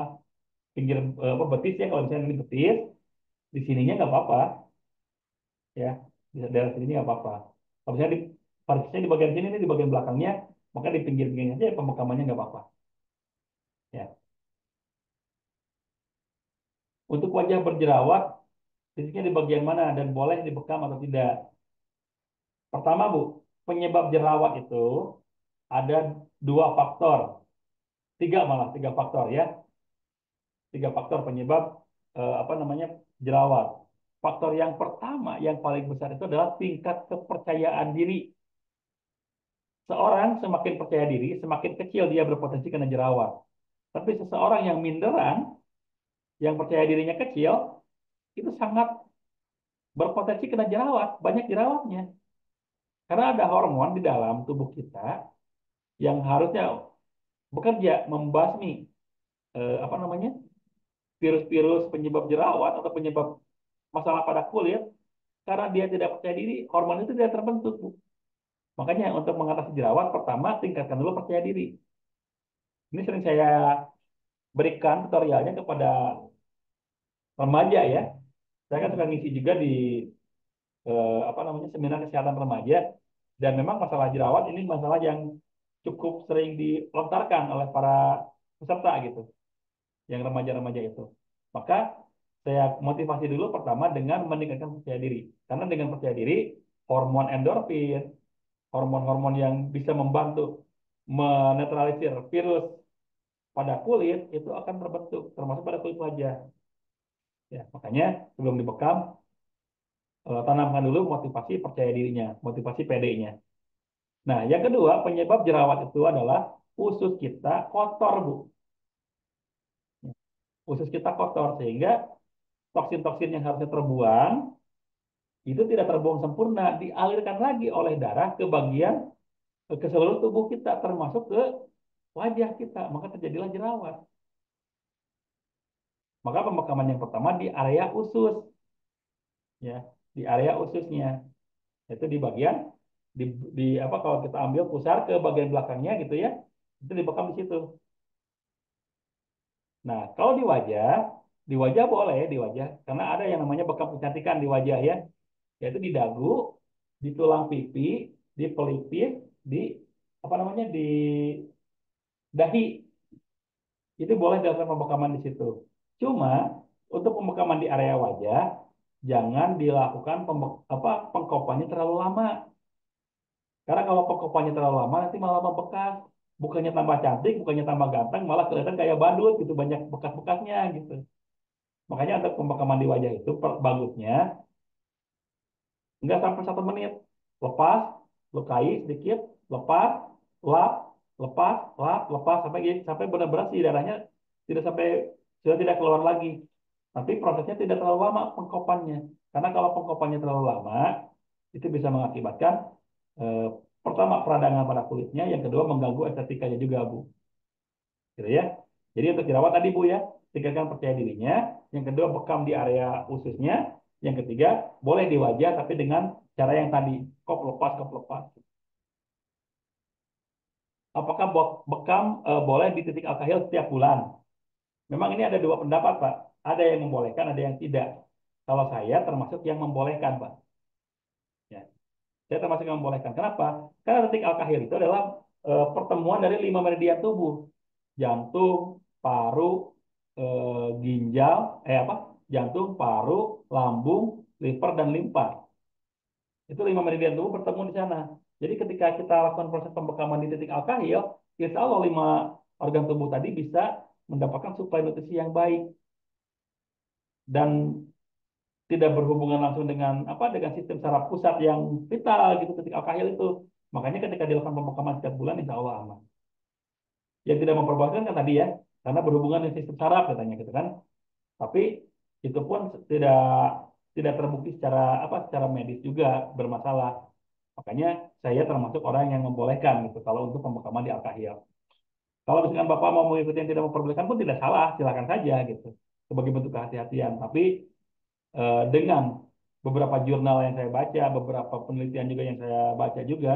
Pinggir apa betis ya kalau misalnya ini betis, di sininya nggak apa-apa ya. Di daerah sini nggak apa-apa. Kalau misalnya di varisesnya di bagian sini nih, di bagian belakangnya, maka di pinggir-pinggirnya aja pemakamannya nggak apa-apa. Ya. Untuk wajah berjerawat, titiknya di bagian mana dan boleh dibekam atau tidak? Pertama, Bu, penyebab jerawat itu ada dua faktor, tiga malah, tiga faktor ya, tiga faktor penyebab apa namanya jerawat. Faktor yang pertama, yang paling besar itu adalah tingkat kepercayaan diri. Seorang semakin percaya diri, semakin kecil dia berpotensi kena jerawat. Tapi seseorang yang minderan, yang percaya dirinya kecil, itu sangat berpotensi kena jerawat, banyak jerawatnya. Karena ada hormon di dalam tubuh kita yang harusnya bekerja membasmi apa namanya virus-virus penyebab jerawat atau penyebab masalah pada kulit. Karena dia tidak percaya diri, hormon itu tidak terbentuk, Bu. Makanya untuk mengatasi jerawat, pertama tingkatkan dulu percaya diri. Ini sering saya berikan tutorialnya kepada remaja ya. Saya kan suka ngisi juga di apa namanya seminar kesehatan remaja, dan memang masalah jerawat ini masalah yang cukup sering dilontarkan oleh para peserta gitu, yang remaja-remaja itu. Maka saya motivasi dulu pertama dengan meningkatkan percaya diri. Karena dengan percaya diri, hormon endorfin, hormon-hormon yang bisa membantu menetralisir virus pada kulit itu akan terbentuk, termasuk pada kulit wajah. Ya, makanya sebelum dibekam, tanamkan dulu motivasi percaya dirinya, motivasi PD-nya. Nah, yang kedua, penyebab jerawat itu adalah usus kita kotor, Bu. Usus kita kotor, sehingga toksin-toksin yang harusnya terbuang, itu tidak terbuang sempurna, dialirkan lagi oleh darah ke bagian, ke seluruh tubuh kita, termasuk ke wajah kita. Maka terjadilah jerawat. Maka pemakaman yang pertama di area usus, ya, di area ususnya. Itu di bagian, di, di apa kalau kita ambil pusar ke bagian belakangnya gitu ya, itu dibekam di situ. Nah, kalau di wajah boleh di wajah, karena ada yang namanya bekam kecantikan di wajah ya, yaitu di dagu, di tulang pipi, di pelipis, di apa namanya di dahi, itu boleh dilakukan pembekaman di situ. Cuma untuk pembekaman di area wajah, jangan dilakukan pengkopannya terlalu lama. Karena kalau pengkopannya terlalu lama nanti malah membekas. Bukannya tambah cantik, bukannya tambah ganteng, malah kelihatan kayak badut gitu, banyak bekas-bekasnya gitu. Makanya untuk pembekaman di wajah itu bagusnya nggak sampai 1 menit. Lepas, lukai sedikit, lepas, lap, lepas, lap, lepas sampai benar-benar si darahnya tidak sampai sudah tidak keluar lagi. Tapi prosesnya tidak terlalu lama pengkopannya. Karena kalau pengkopannya terlalu lama, itu bisa mengakibatkan eh, pertama peradangan pada kulitnya, yang kedua mengganggu estetikanya juga, Bu. Gitu ya. Jadi untuk jerawat tadi, Bu, ya, tingkatkan percaya dirinya. Yang kedua, bekam di area ususnya. Yang ketiga, boleh di wajah tapi dengan cara yang tadi, kop lepas, kop lepas. Apakah bekam boleh di titik alkahil setiap bulan? Memang ini ada dua pendapat, Pak. Ada yang membolehkan, ada yang tidak. Kalau saya termasuk yang membolehkan, Pak. Ya, saya termasuk yang membolehkan. Kenapa? Karena titik alkahil itu adalah pertemuan dari 5 meridian tubuh. Jantung, paru, ginjal, apa? Jantung, paru, lambung, liver, dan limpa. Itu 5 meridian tubuh bertemu di sana. Jadi ketika kita lakukan proses pembekaman di titik alkahil, insya Allah 5 organ tubuh tadi bisa mendapatkan suplai nutrisi yang baik dan tidak berhubungan langsung dengan apa, dengan sistem saraf pusat yang vital gitu titik alkahil itu. Makanya ketika dilakukan pembekaman setiap bulan, insya Allah aman. Yang tidak memperbolehkan kan tadi ya, karena berhubungan dengan sistem saraf katanya gitu kan. Tapi itu pun tidak tidak terbukti secara apa, secara medis juga bermasalah. Makanya saya termasuk orang yang membolehkan gitu kalau untuk pembekaman di alkahil. Kalau misalkan Bapak mau mengikuti yang tidak memperbolehkan pun tidak salah, silakan saja gitu. Sebagai bentuk kehati-hatian. Tapi dengan beberapa jurnal yang saya baca, beberapa penelitian juga yang saya baca juga,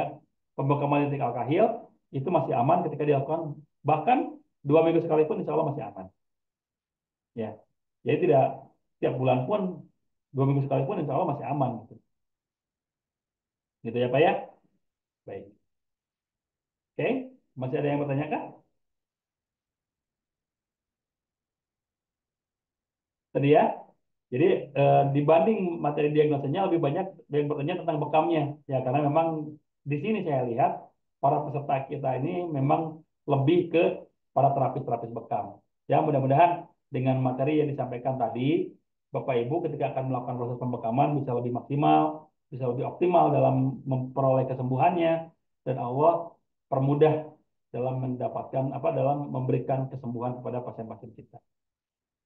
pembekaman titik alkahil itu masih aman ketika dilakukan bahkan 2 minggu sekalipun, insya Allah masih aman. Ya, jadi tidak tiap bulan pun 2 minggu sekalipun, insya Allah masih aman gitu. Gitu ya Pak ya. Baik. Oke, masih ada yang bertanya kah? Tadi ya. Jadi dibanding materi diagnosanya lebih banyak yang bertanya tentang bekamnya. Ya, karena memang di sini saya lihat para peserta kita ini memang lebih ke para terapis-terapis bekam. Ya, mudah-mudahan dengan materi yang disampaikan tadi, Bapak Ibu ketika akan melakukan proses pembekaman bisa lebih maksimal, bisa lebih optimal dalam memperoleh kesembuhannya, dan Allah permudah dalam mendapatkan apa, dalam memberikan kesembuhan kepada pasien-pasien kita.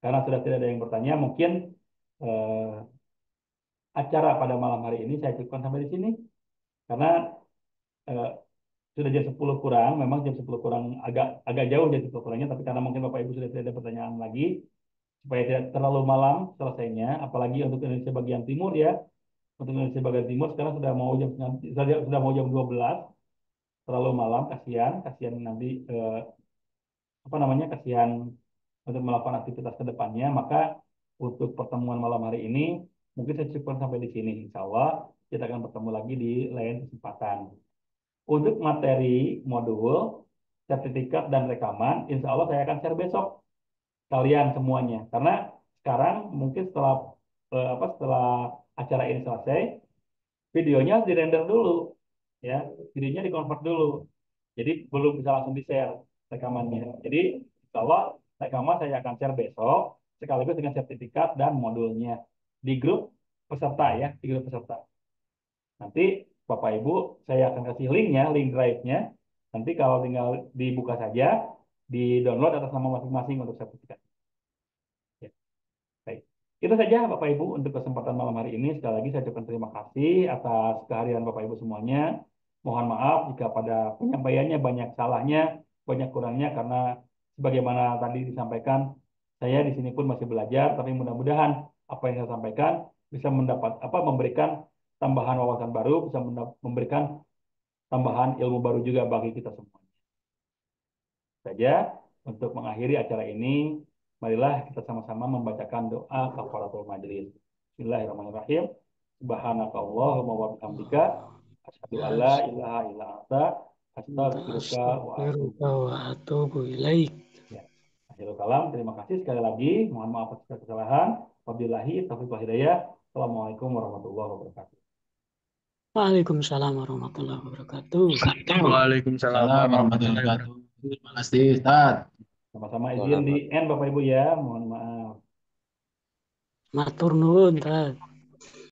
Karena sudah tidak ada yang bertanya, mungkin eh, acara pada malam hari ini saya cukupkan sampai di sini. Karena eh, sudah jam 10 kurang, memang jam 10 kurang agak agak jauh jam 10 kurangnya, tapi karena mungkin Bapak Ibu sudah tidak ada pertanyaan lagi, supaya tidak terlalu malam selesainya, apalagi untuk Indonesia bagian timur ya. Untuk Indonesia bagian timur sekarang sudah mau sudah mau jam 12, terlalu malam, kasihan, kasihan nanti apa namanya, kasihan untuk melakukan aktivitas ke depannya. Maka untuk pertemuan malam hari ini mungkin saya cukupkan sampai di sini. Insya Allah kita akan bertemu lagi di lain kesempatan. Untuk materi modul, sertifikat, dan rekaman, insya Allah saya akan share besok kalian semuanya. Karena sekarang mungkin setelah apa, setelah acara ini selesai, videonya harus dirender dulu, ya, videonya dikonvert dulu. Jadi belum bisa langsung di-share rekamannya. Jadi insya Allah rekaman saya akan share besok sekaligus dengan sertifikat dan modulnya di grup peserta ya, di grup peserta. Nanti Bapak Ibu saya akan kasih linknya, link drive-nya. Nanti kalau tinggal dibuka saja, di download atas nama masing-masing untuk sertifikat. Ya, baik. Itu saja Bapak Ibu untuk kesempatan malam hari ini. Sekali lagi saya ucapkan terima kasih atas kehadiran Bapak Ibu semuanya. Mohon maaf jika pada penyampaiannya banyak salahnya, banyak kurangnya, karena sebagaimana tadi disampaikan, saya di sini pun masih belajar, tapi mudah-mudahan apa yang saya sampaikan bisa mendapat apa, memberikan tambahan wawasan baru, bisa memberikan tambahan ilmu baru juga bagi kita semua. Saja untuk mengakhiri acara ini, marilah kita sama-sama membacakan doa kafaratul majelis. Bismillahirrahmanirrahim. Subhanakallahumma wa bihamdika asyhadu an la ilaha illa anta astaghfiruka wa atubu Astaghfirullah ilaik. wa atubu ilaik. Ya. Akhirul kalam, terima kasih sekali lagi. Mohon maaf atas kesalahan. Wabillahi taufiq wal hidayah. Assalamualaikum warahmatullahi wabarakatuh. Waalaikumsalam warahmatullahi wabarakatuh. Waalaikumsalam warahmatullahi wabarakatuh. Terima kasih, Ustaz. Sama-sama izin di end Bapak Ibu ya. Mohon maaf. Matur nuwun, Tad.